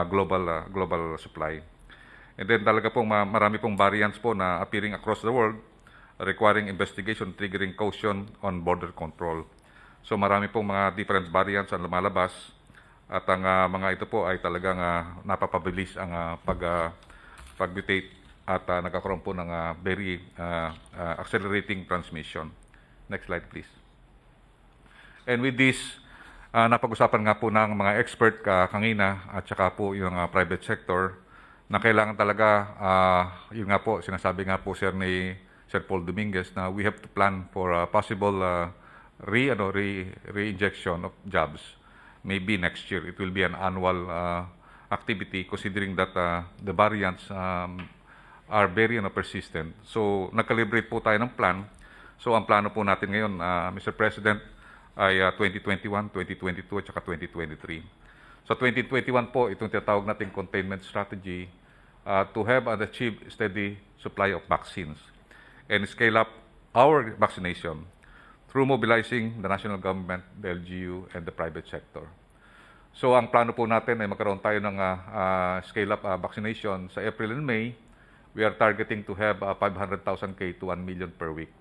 global supply. And then talaga po marami pong variants po na appearing across the world, requiring investigation, triggering caution on border control. So marami pong mga different variants ang lumalabas. At ang mga ito po ay talagang napapabilis ang pag-mutate at nagkakaroon po ng very accelerating transmission. Next slide, please. And with this, napag-usapan nga po ng mga expert kanina at saka po yung private sector na kailangan talaga, yun nga po, sinasabi nga po ni Sir Paul Dominguez na we have to plan for a possible re-injection of jobs. Maybe next year. It will be an annual activity considering that the variants are very persistent. So, nag-calibrate po tayo ng plan. So, ang plano po natin ngayon, Mr. President, ay 2021, 2022, at saka 2023. So, 2021 po, itong tinatawag nating containment strategy to have and achieve steady supply of vaccines and scale up our vaccination through mobilizing the national government, the LGU, and the private sector. So ang plano po natin ay magkaroon tayo ng scale-up vaccination sa April and May. We are targeting to have 500,000 to 1 million per week.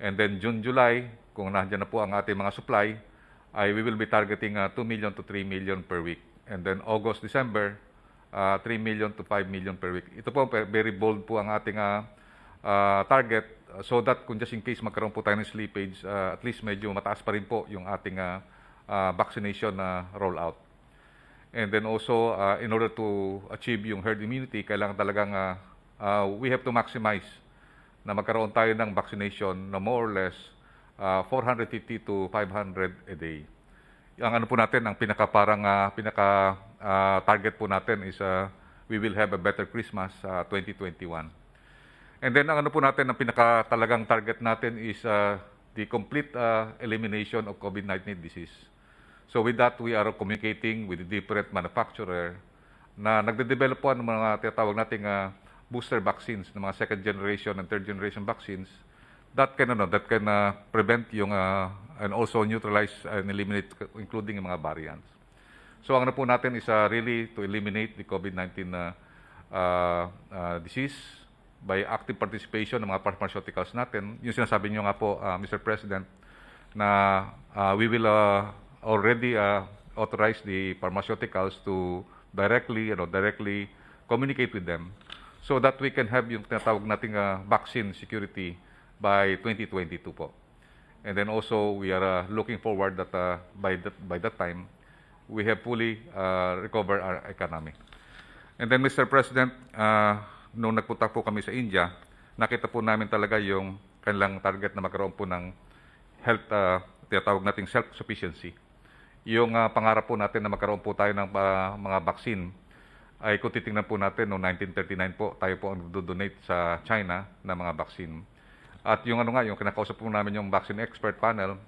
And then June, July, kung nandiyan na po ang ating mga supply, we will be targeting 2 million to 3 million per week. And then August, December, 3 million to 5 million per week. Ito po, very bold po ang ating target. So that kung just in case magkaroon po tayo ng slippage, at least medyo mataas pa rin po yung ating vaccination rollout. And then also, in order to achieve yung herd immunity, kailangan talagang we have to maximize na magkaroon tayo ng vaccination na more or less 450 to 500 a day. Ang ano po natin, ang pinaka-target po natin is we will have a better Christmas 2021. And then ang ano po natin, ang talagang target natin is the complete elimination of COVID-19 disease. So with that, we are communicating with the different manufacturer na nagde-develop po ng mga tinatawag nating booster vaccines, ng mga second generation and third generation vaccines that can prevent yung and also neutralize and eliminate including yung mga variants. So ang ano po natin is really to eliminate the COVID-19 disease by active participation ng mga pharmaceuticals natin. Yung sinasabi niyo nga po, Mr. President, na we will already authorize the pharmaceuticals to directly communicate with them so that we can have yung tinatawag nating vaccine security by 2022 po. And then also, we are looking forward that by that time, we have fully recovered our economy. And then, Mr. President, nung nagpunta po kami sa India, nakita po namin talaga yung kanilang target na magkaroon po ng health, tinatawag nating self-sufficiency. yung pangarap po natin na magkaroon po tayo ng mga vaccine ay kung titingnan po natin, noong 1939 po, tayo po ang donate sa China ng mga vaccine. At yung yung kinakausap po namin yung vaccine expert panel,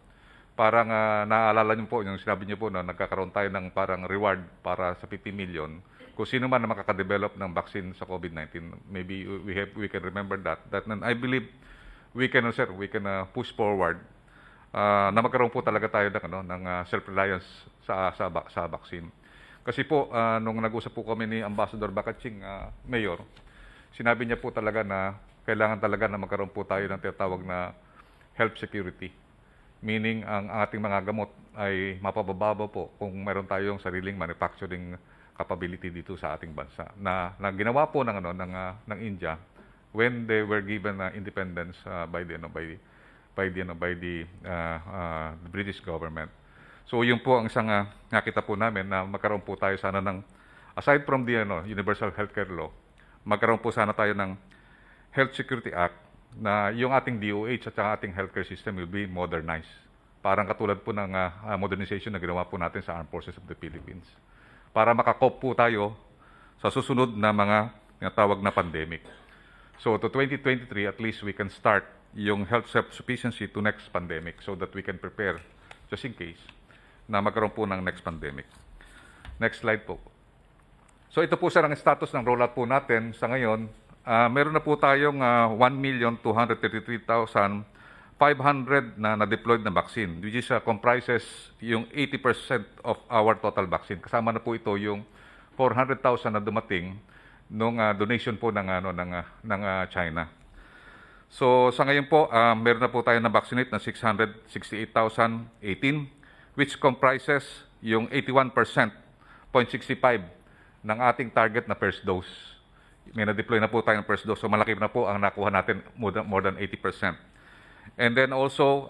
parang naaalala niyo po, yung sinabi niyo po na nagkakaroon tayo ng parang reward para sa 50 million. Kung sino man na makakadevelop ng vaccine sa COVID-19, maybe we can remember that. And I believe we can push forward na magkaroon po talaga tayo ng self-reliance sa vaccine. Kasi po, nung nag-usap po kami ni Ambassador Bacaching, Mayor, sinabi niya po talaga na kailangan talaga na magkaroon po tayo ng tinatawag na health security. Meaning, ang ating mga gamot ay mapababa po kung meron tayong sariling manufacturing capability dito sa ating bansa. Na ginawa po ng India when they were given independence by the British government. So yun po ang isang nakita po namin na magkaroon po tayo sana ng, aside from the Universal Healthcare Law, magkaroon po sana tayo ng Health Security Act na yung ating DOH at ang ating healthcare system will be modernized. Parang katulad po ng modernization na ginawa po natin sa Armed Forces of the Philippines. Para makakop po tayo sa susunod na mga tinatawag na pandemic. So to 2023, at least we can start yung health self-sufficiency to next pandemic so that we can prepare just in case na magkaroon po ng next pandemic. Next slide po. So ito po sir ang status ng rollout po natin sa ngayon. Meron na po tayong 1,233,500 na na-deployed na vaccine, which is comprises yung 80% of our total vaccine. Kasama na po ito yung 400,000 na dumating nung donation po ng China. So sa ngayon po, meron na po tayo na vaccinate na 668,018, which comprises yung 81.65 ng ating target na first dose. May na-deploy na po tayo ng first dose, so malaki na po ang nakuha natin, more than 80%. And then also,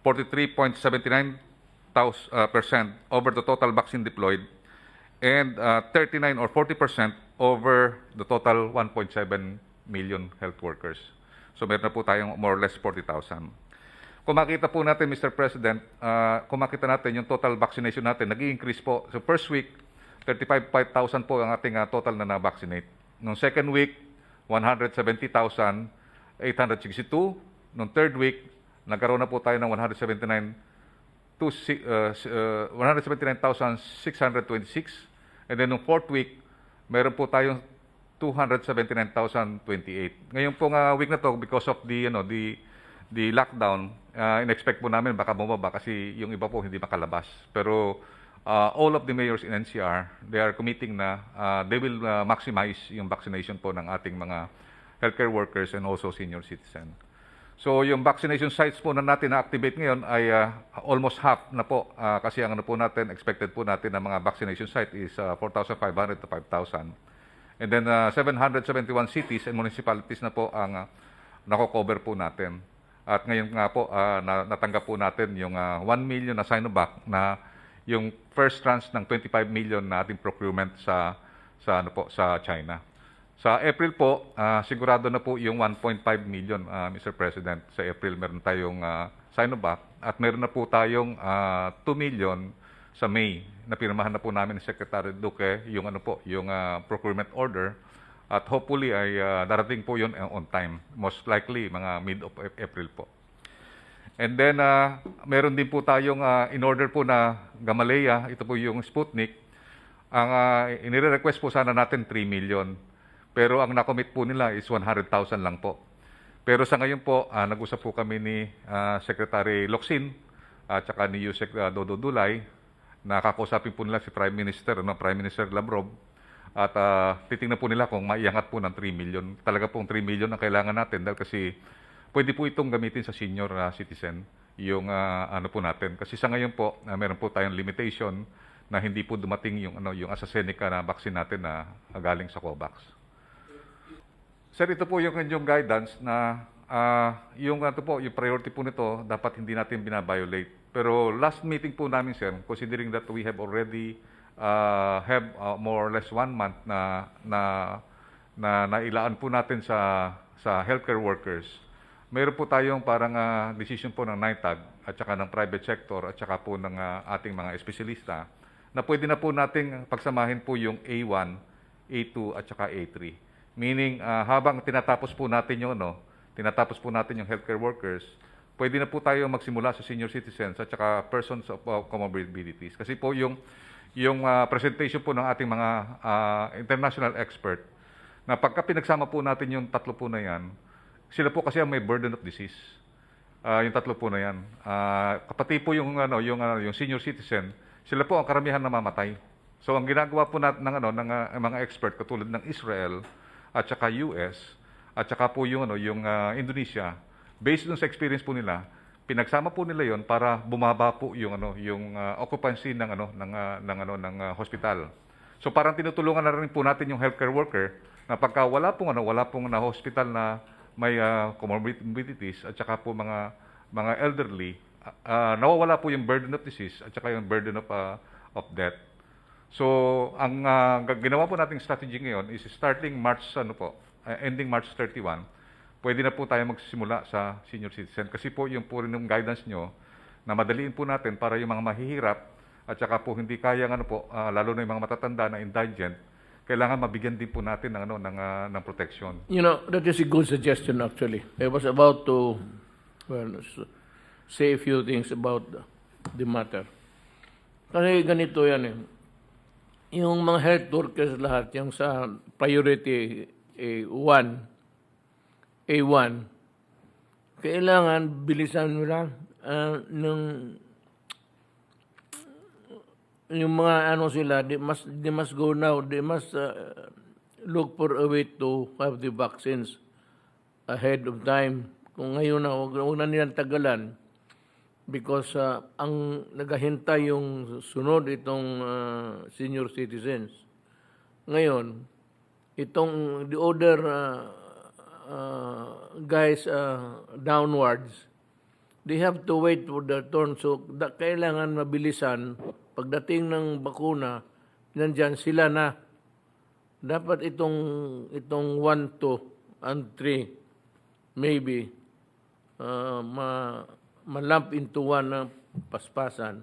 43.79% over the total vaccine deployed, and 39 or 40% over the total 1.7 million health workers. So meron na po tayong more or less 40,000. Kung makita po natin, Mr. President, kung makita natin yung total vaccination natin, nag-i-increase po. So first week, 35,000 po ang ating total na na-vaccinate. Nung second week, 170,862. Nung third week, nagkaroon na po tayo ng 179,626. And then nung fourth week, meron po tayong 279,028. Ngayon pong week na to, because of the lockdown, in-expect po namin baka bumaba kasi yung iba po hindi makalabas. Pero all of the mayors in NCR, they are committing na they will maximize yung vaccination po ng ating mga healthcare workers and also senior citizen. So yung vaccination sites po na natin na-activate ngayon ay almost half na po kasi ang po natin, expected po natin na mga vaccination site is 4,500 to 5,000. And then 771 cities and municipalities na po ang nako-cover po natin. At ngayon nga po, natanggap po natin yung 1 million na Sinovac na yung first tranche ng 25 million na ating procurement sa China. Sa April po, sigurado na po yung 1.5 million, Mr. President. Sa April, meron tayong Sinovac at meron na po tayong 2 million sa May na pirmahan na po namin ni Secretary Duque yung procurement order. At hopefully ay darating po yun on time. Most likely, mga mid of April po. And then, meron din po tayong in-order po na Gamaleya. Ito po yung Sputnik. Ang inire-request po sana natin 3 million. Pero ang nakomit po nila is 100,000 lang po. Pero sa ngayon po, nag-usap po kami ni Secretary Locsin at saka ni Yusek Dodo Dulay. Nakakausapin po nila si Prime Minister Lavrov. At titingnan po nila kung maiangat po ng 3 million. Talaga pong 3 million ang kailangan natin dahil kasi pwede po itong gamitin sa senior citizen yung po natin. Kasi sa ngayon po, meron po tayong limitation na hindi po dumating yung AstraZeneca na vaccine natin na galing sa COVAX. Sir, ito po yung guidance na yung priority po nito dapat hindi natin binabiolate. Pero last meeting po namin, sir, considering that we have already have more or less 1 month na nailaan po natin sa healthcare workers. mayroon po tayong parang decision po ng NITAG at saka ng private sector at saka po ng ating mga espesyalista na pwede na po nating pagsamahin po yung A1, A2 at saka A3. Meaning, habang tinatapos po natin yung healthcare workers, pwede na po tayo magsimula sa senior citizens at saka persons of comorbidities. Kasi po yung presentation po ng ating mga international expert na pagka pinagsama po natin yung tatlo po na yan, sila po kasi ang may burden of disease. Yung tatlo po na yan. Kapati po yung senior citizen, sila po ang karamihan na mamatay. So ang ginagawa po natin ng mga expert katulad ng Israel at saka US at saka po yung Indonesia, based dun sa experience po nila, pinagsama po nila yon para bumaba po yung occupancy ng hospital. So parang tinutulungan na rin po natin yung healthcare worker na pagka wala pong na hospital na may comorbidities at saka po mga elderly, nawawala po yung burden of disease at saka yung burden of death. So ang ginawa po nating strategy ngayon is starting ending March 31, pwede na po tayo magsisimula sa senior citizen kasi po yung po rin yung guidance nyo na madaliin po natin para yung mga mahihirap at saka po hindi kaya lalo na yung mga matatanda na indigent, kailangan mabigyan din po natin ng protection. You know, that is a good suggestion actually. I was about to say a few things about the matter. Kasi ganito yan eh. Yung mga health workers lahat, yung sa priority A1, kailangan bilisan mo lang yung mga sila, they must go now. They must look for a way to have the vaccines ahead of time. Kung ngayon na, huwag na nilang tagalan. Because ang naghahintay yung sunod itong senior citizens. Ngayon, the other guys downwards, they have to wait for their turn. So, kailangan mabilisan. Pagdating ng bakuna, nandyan sila na. Dapat itong 1, 2, and 3, maybe, ma-lump into one na paspasan.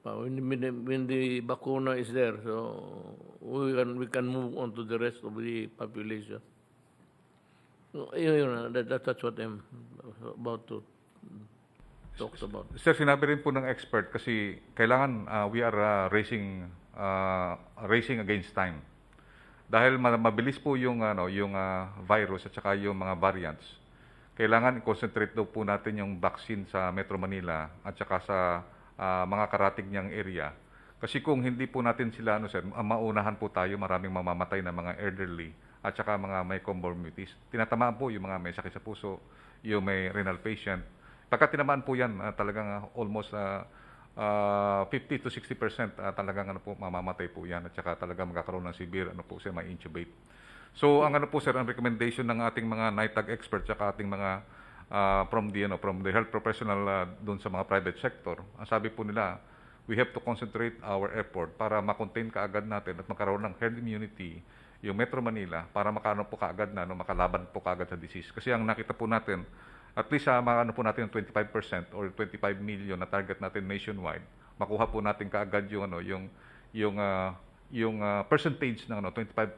When the bakuna is there, so we can move on to the rest of the population. So, that's what I'm about to talk about. Sir, sinabi rin po ng expert kasi kailangan we are racing against time. Dahil mabilis po yung virus at saka yung mga variants. Kailangan i-concentrate daw po natin yung vaccine sa Metro Manila at saka sa mga karatig niyang area. Kasi kung hindi po natin sila maunahan po tayo, maraming mamamatay na mga elderly at saka mga may comorbidities. Tinatamaan po yung mga may sakit sa puso, yung may renal patient. Pagka tinamaan po yan, talagang almost 50 to 60% talagang mamamatay po yan at saka talagang magkakaroon ng severe may intubate. So ang sir, ang recommendation ng ating mga NITAG experts at ating mga from the health professional doon sa mga private sector, ang sabi po nila, we have to concentrate our effort para ma-contain kaagad natin at magkaroon ng herd immunity yung Metro Manila para makalaban po kaagad sa disease. Kasi ang nakita po natin, at least po natin yung 25% or 25 million na target natin nationwide, makuha po natin kaagad yung percentage ng 25%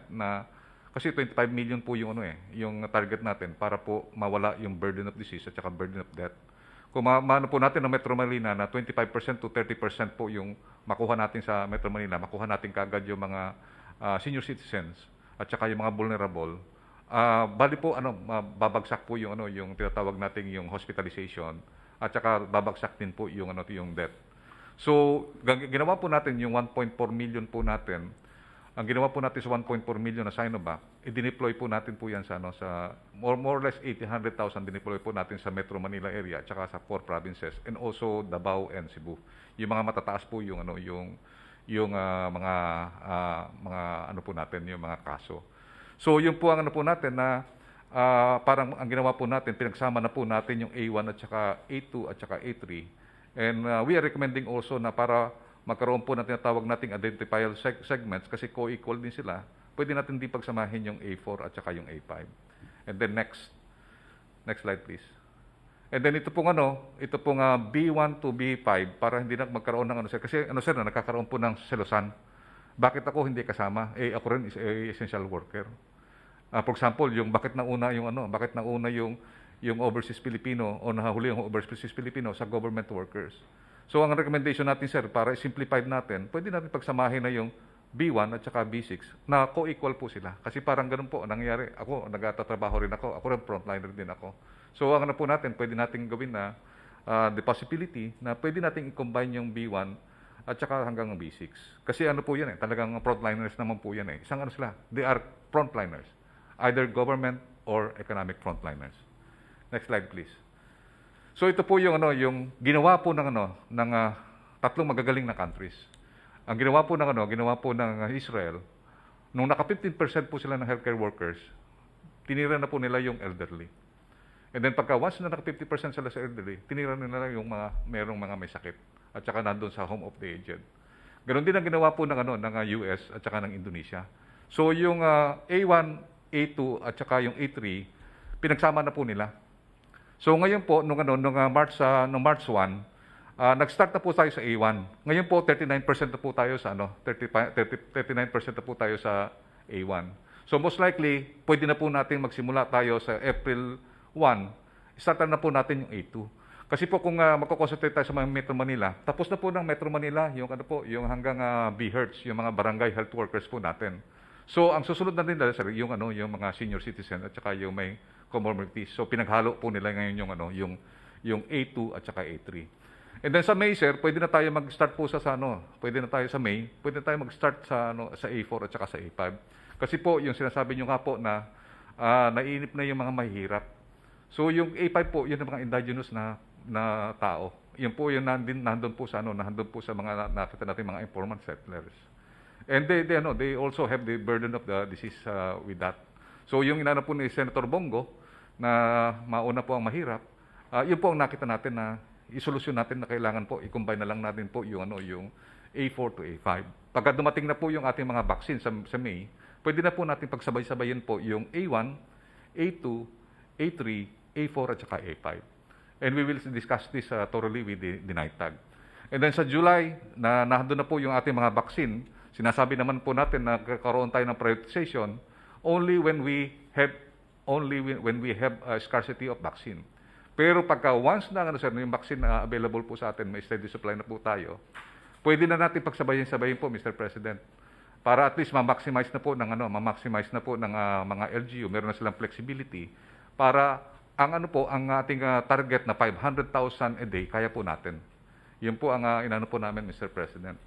na kasi 25 million po yung target natin para po mawala yung burden of disease at saka burden of death. Kung maano po natin ng Metro Manila na 25% to 30% po yung makuha natin sa Metro Manila, makuha natin kaagad yung mga senior citizens at saka yung mga vulnerable. Bali po babagsak po yung tinatawag nating yung hospitalization at saka babagsak din po yung yung death. So ginawa po natin yung 1.4 million po natin. Ang ginawa po natin sa 1.4 million na Sinovac, i-deploy po natin po yan sa more or less 800,000 dineploy po natin sa Metro Manila area at saka sa 4 provinces and also Davao and Cebu. Yung mga matataas po yung mga po natin yung mga kaso. So yun po ang po natin na parang ang ginawa po natin, pinagsama na po natin yung A1 at saka A2 at saka A3. And we are recommending also na para magkaroon po na tinatawag nating identifiable segments kasi co-equal din sila, pwede natin din pagsamahin yung A4 at saka yung A5. And then next, Next slide, please. And then ito pong B1 to B5 para hindi na magkaroon ng sir. Kasi sir, nagkakaroon po ng selosan. Bakit ako hindi kasama? Ako rin is essential worker. For example, bakit nauna yung overseas Filipino o nahuli yung overseas Filipino sa government workers. So ang recommendation natin sir, para simplify natin, pwede natin pagsamahin na yung B1 at saka B6 na co-equal po sila. Kasi parang ganun po nangyayari. Ako, nagtatrabaho rin ako. Ako rin frontliner din ako. So ang po natin, pwede natin gawin na the possibility na pwede natin i-combine yung B1 at saka hanggang B6. Kasi po yan talagang frontliners naman po yan Isang sila, they are frontliners. Either government or economic frontliners. Next slide please. So ito po yung ginawa po ng tatlong magagaling na countries. Ang ginawa po ng Israel, nung naka 15% po sila ng healthcare workers, tinira na po nila yung elderly. And then pagka once na naka 50% sila sa elderly, tinira nila yung merong mga may sakit at saka nandun sa home of the aged. Ganon din ang ginawa po ng US at saka ng Indonesia. So yung A1, A2 at saka yung A3, pinagsama na po nila. So ngayon po nung March 1, nag-start na po tayo sa A1. Ngayon po 39% na po tayo sa 39% na po tayo sa A1. So most likely, pwede na po natin magsimula tayo sa April 1, startan na po natin yung A2. Kasi po kung magko-concentrate tayo sa mga Metro Manila, tapos na po ng Metro Manila yung hanggang BHERTS, yung mga barangay health workers po natin. So ang susunod na din sir, yung mga senior citizen at saka yung may comorbidities. So pinaghalo po nila ngayon yung A2 at saka A3. And then sa May sir, pwede na tayo mag-start po pwede na tayo sa May, pwede na tayo mag-start sa A4 at saka sa A5. Kasi po yung sinasabi niyo nga po na naiinip na yung mga mahihirap. So yung A5 po, yun ang mga indigenous na tao. Yun po yung nandun po sa mga nakita natin mga informant settlers. And they also have the burden of the disease with that. So yung inana po ni Senator Bongo na mauna po ang mahirap, yun po ang nakita natin na isolusyon natin na kailangan po i-combine na lang natin po yung A4 to A5. Pagka dumating na po yung ating mga vaccine sa May, pwede na po natin pagsabay-sabayin po yung A1, A2, A3, A4 at saka A5. And we will discuss this thoroughly with the NITAG. And then sa July, nandun na po yung ating mga vaccine, sinasabi naman po natin na kakaroon tayo ng prioritization only when we have a scarcity of vaccine. Pero pagka once na yung vaccine na available po sa atin, may steady supply na po tayo, pwede na natin pagsabayin-sabayin po, Mr. President, para at least ma-maximize na po ng mga LGU, meron na silang flexibility para ang ating target na 500,000 a day kaya po natin. Yun po ang po namin, Mr. President.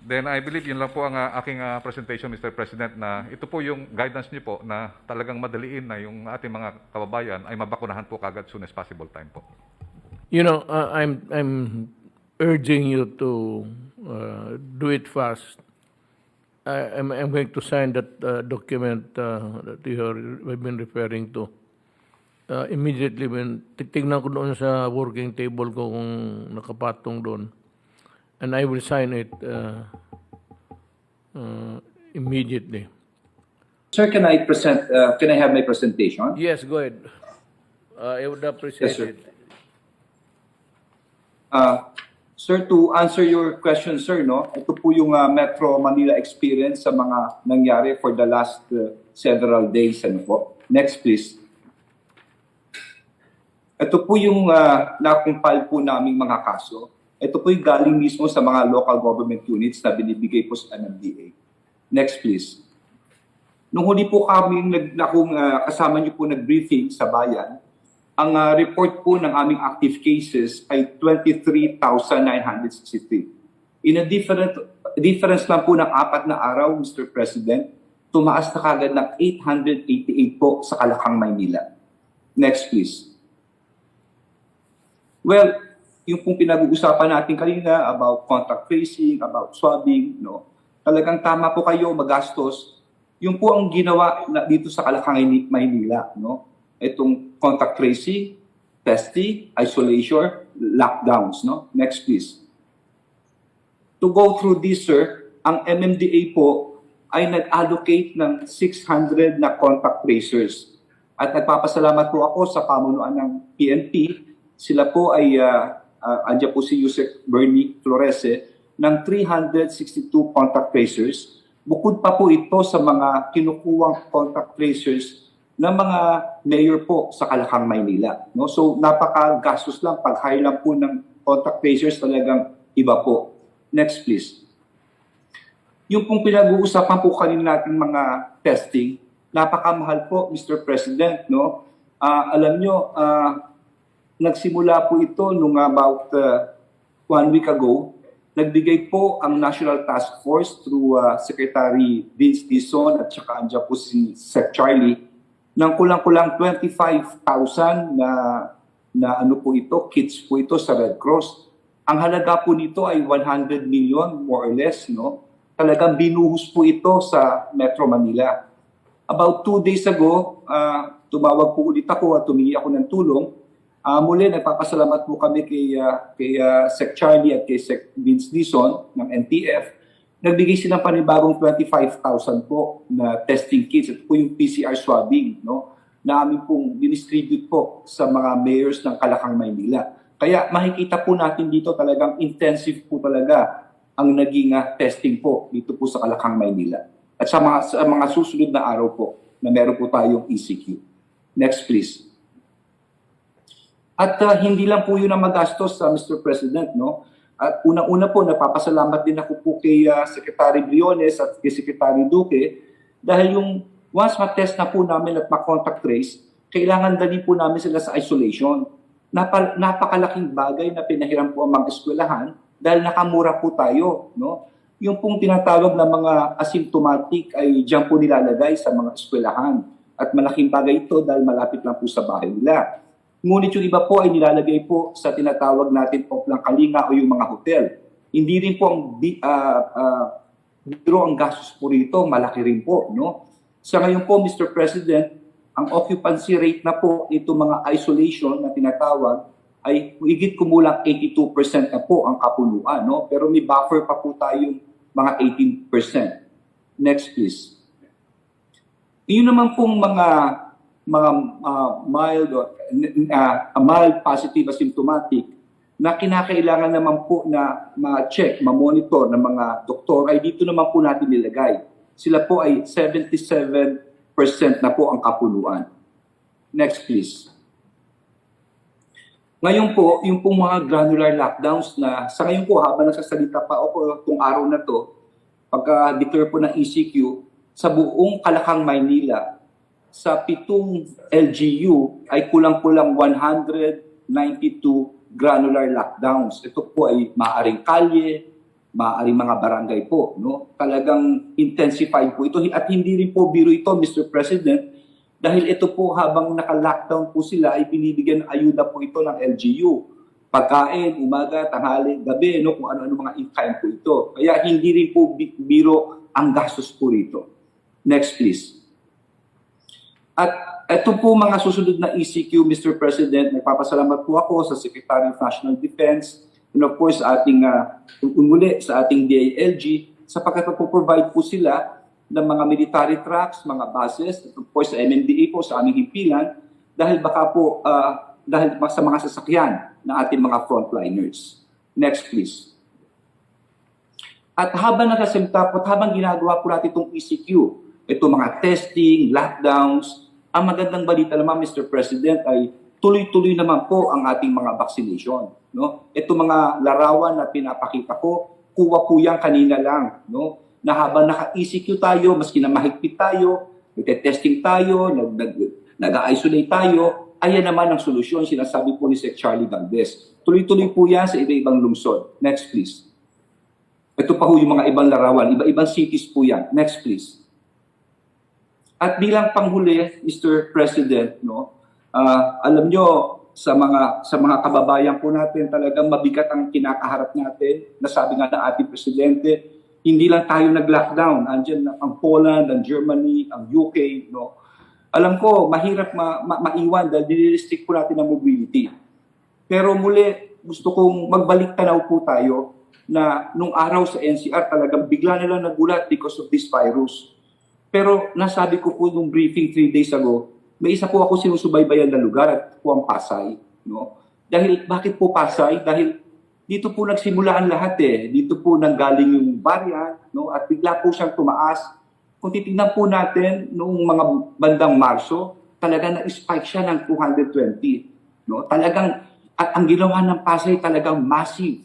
Then I believe yun lang po ang aking presentation, Mr. President, na ito po yung guidance niyo po na talagang madaliin na yung ating mga kababayan ay mabakunahan po kagad soon as possible time po. I'm urging you to do it fast. I'm going to sign that document that we've been referring to. Immediately when titignan ko doon sa working table ko kung nakapatong doon. And I will sign it immediately. Sir, can I have my presentation? Yes, go ahead. I would appreciate Yes, sir. it. Sir, to answer your question, sir, ito po yung Metro Manila experience sa mga nangyari for the last several days. Next, please. Ito po yung nakumpile po naming mga kaso. Ito po yung galing mismo sa mga local government units na binibigay po sa MMDA. Next, please. Nung huli po kami, kasama niyo po nag-briefing sa bayan, ang report po ng aming active cases ay 23,963. In a difference lang po ng 4 na araw, Mr. President, tumaas na kagad ng 888 po sa Kalakang, Maynila. Next, please. Well, yung pong pinag-uusapan natin kanina about contact tracing, about swabbing, talagang tama po kayo, magastos. Yung po ang ginawa dito sa Kalakang, Maynila, itong contact tracing, testing, isolation, lockdowns. Next, please. To go through this, sir, ang MMDA po ay nag-allocate ng 600 na contact tracers. At nagpapasalamat po ako sa pamunuan ng PNP. Sila po ay, andyan po si Yusek Bernie Florese, ng 362 contact tracers. Bukod pa po ito sa mga kinukuwang contact tracers ng mga mayor po sa Kalakang, Maynila. No? So napaka-gastos lang, pag-hire lang po ng contact tracers talagang iba po. Next please. Yung pong pinag-uusapan po kanina natin mga testing, napakamahal po, Mr. President. No? Alam nyo, nagsimula po ito nung about 1 week ago. Nagbigay po ang National Task Force through Secretary Vince Dizon at saka andyan po si Sec Charlie ng kulang-kulang 25,000 na ano po ito, kits po ito sa Red Cross. Ang halaga po nito ay 100 million more or less, no? Talagang binuhos po ito sa Metro Manila. About 2 days ago, tumawag po ulit ako at tumingi ako ng tulong. Muli, nagpapasalamat po kami kay Sec Charlie at kay Sec Vince Dizon ng NTF. Nagbigay silang panibagong 25,000 po na testing kits. Ito po yung PCR swabbing, no? Na amin pong dinistribute po sa mga mayors ng Kalakang, Maynila. Kaya makikita po natin dito talagang intensive po talaga ang naging testing po dito po sa Kalakang, Maynila. At sa mga susunod na araw po na meron po tayong ECQ. Next please. At hindi lang po yun ang magastos, Mr. President, no? At unang-una po, napapasalamat din ako po kay Secretary Briones at kay Secretary Duque dahil yung once ma-test na po namin at ma-contact trace, kailangan dali po namin sila sa isolation. Napakalaking bagay na pinahiram po ang mga eskwelahan dahil nakamura po tayo, no? Yung pong tinatawag na mga asymptomatic ay diyan po nilalagay sa mga eskwelahan. At malaking bagay ito dahil malapit lang po sa bahay nila. Ngunit yung iba po ay nilalagay po sa tinatawag natin po ng kalinga o yung mga hotel. Hindi rin po ang biro ang gastos po rito, malaki rin po. No? Sa ngayon po, Mr. President, ang occupancy rate na po ito mga isolation na tinatawag ay higit kumulang 82% na po ang kapunuan. No? Pero may buffer pa po tayong mga 18%. Next please. Iyon naman pong mga mild positive asymptomatic na kinakailangan naman po na ma-check, ma-monitor ng mga doktor ay dito naman po natin nilagay. Sila po ay 77% na po ang kapunuan. Next please. Ngayon po, yung pong mga granular lockdowns na sa ngayon po habang nagsasalita pa ako itong araw na to, pagka-declare po ng ECQ, sa buong Kalakang, Maynila, sa 7 LGU ay kulang-kulang 192 granular lockdowns. Ito po ay maaaring kalye, maaaring mga barangay po. No? Talagang intensified po ito. At hindi rin po biro ito, Mr. President, dahil ito po habang naka-lockdown po sila ay binibigyan ng ayuda po ito ng LGU. Pagkain, umaga, tanghali, gabi, no? Kung ano-ano mga in-kind po ito. Kaya hindi rin po biro ang gastos po rito. Next please. At ito po mga susunod na ECQ, Mr. President, nagpapasalamat po ako sa Secretary of National Defense and of course sa ating sa ating DILG sapagkat po-provide po sila ng mga military trucks, mga buses, of course sa MMDA po sa aming himpilan dahil baka po dahil sa mga sasakyan ng ating mga frontliners. Next please. At habang nakasimta po, habang ginagawa po natin itong ECQ, ito mga testing, lockdowns, ang magandang balita naman, Mr. President, ay tuloy-tuloy naman po ang ating mga vaccination. No? Ito mga larawan na pinapakita ko, kuha po yan kanina lang. No? Na habang naka-ECQ tayo, maski na mahigpit tayo, nagte-testing tayo, nag-isolate tayo, ayan naman ang solusyon, sinasabi po ni Sec Charlie Valdez. Tuloy-tuloy po yan sa iba-ibang lungsod. Next please. Ito pa po yung mga ibang larawan, iba-ibang cities po yan. Next please. At bilang panghuli, Mr. President, no, alam nyo, sa mga kababayan po natin, talagang mabigat ang kinakaharap natin. Nasabi nga ng ating Presidente, hindi lang tayo nag-lockdown. Andiyan ang Poland, ang Germany, ang UK. No. Alam ko, mahirap maiwan dahil dinirestrict po natin ang mobility. Pero muli, gusto kong magbalik tanaw po tayo na nung araw sa NCR talagang bigla nila nagulat because of this virus. Pero nasabi ko po nung briefing 3 days ago may isa po ako sinusubaybayan na lugar at po ang Pasay. No? Dahil, bakit po Pasay? Dahil dito po nagsimula ang lahat eh. Dito po nanggaling yung variant, no? At bigla po siyang tumaas. Kung titignan po natin noong mga bandang Marso, talaga na-spike siya ng 220. No? Talagang, at ang ginawa ng Pasay talagang massive.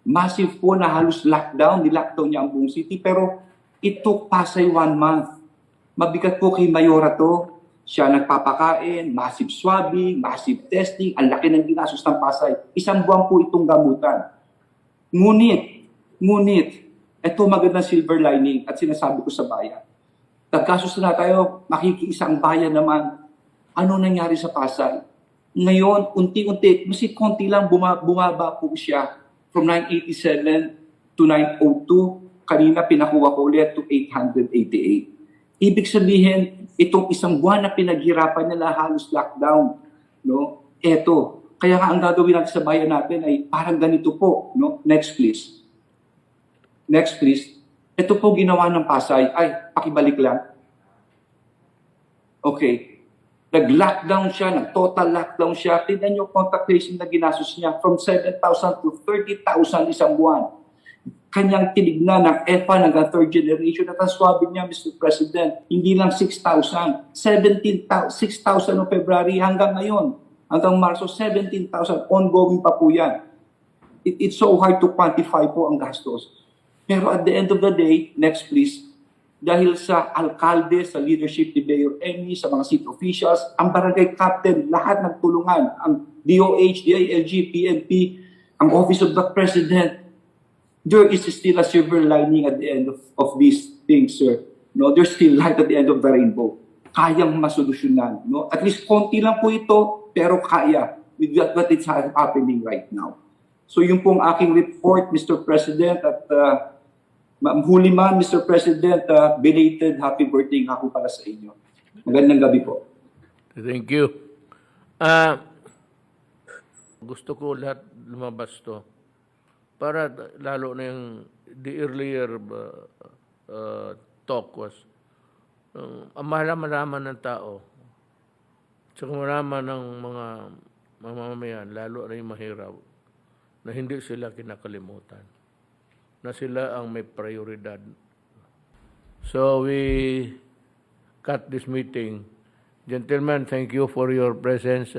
Massive po na halos lockdown. Nilockdown niya ang buong city. Pero it took Pasay 1 month. Mabigat po kay Mayora to. Siya nagpapakain, massive swabbing, massive testing, ang laki ng ginastos ng Pasay. 1 buwan po itong gamutan. Ngunit, ito magandang silver lining at sinasabi ko sa bayan. Nagkasos na tayo, makikiisa ang bayan naman. Ano nangyari sa Pasay? Ngayon, unti-unti, kasi konti lang bumaba po siya from 987 to 902. Kanina pinakuha ko ulit to 888. Ibig sabihin, itong 1 buwan na pinaghirapan nila halos lockdown, no? Eto. Kaya nga ang gagawin natin sa bayan natin ay parang ganito po, no? Next please. Next please. Ito po ginawa ng Pasay. Ay, pakibalik lang. Okay. Nag-lockdown siya, nag-total lockdown siya. Tignan niyo contact tracing na ginastos niya from 7,000 to 30,000 1 buwan. Kanyang tinignan ng EPA hanggang 3rd generation at ang swabbing niya, Mr. President, hindi lang 6,000, 6,000 noong February hanggang ngayon, hanggang Marso, 17,000, ongoing pa po yan. It's so hard to quantify po ang gastos. Pero at the end of the day, next please, dahil sa alkalde, sa leadership ni Mayor Emmy, sa mga city officials, ang barangay captain, lahat nagtulungan, ang DOH, DILG, PNP, ang Office of the President, there is still a silver lining at the end of these things, sir. No, there's still light at the end of the rainbow. Kayang masolusyonan. No? At least konti lang po ito, pero kaya with what is happening right now. So yun pong aking report, Mr. President, at huli man, Mr. President, belated happy birthday nga po para sa inyo. Magandang gabi po. Thank you. Gusto ko lahat lumabas to. Para lalo na yung the earlier talk was ang malaman ng tao at malaman ng mga mamamayan, lalo na yung mahirap, na hindi sila kinakalimutan, na sila ang may prioridad. So we cut this meeting. Gentlemen, thank you for your presence.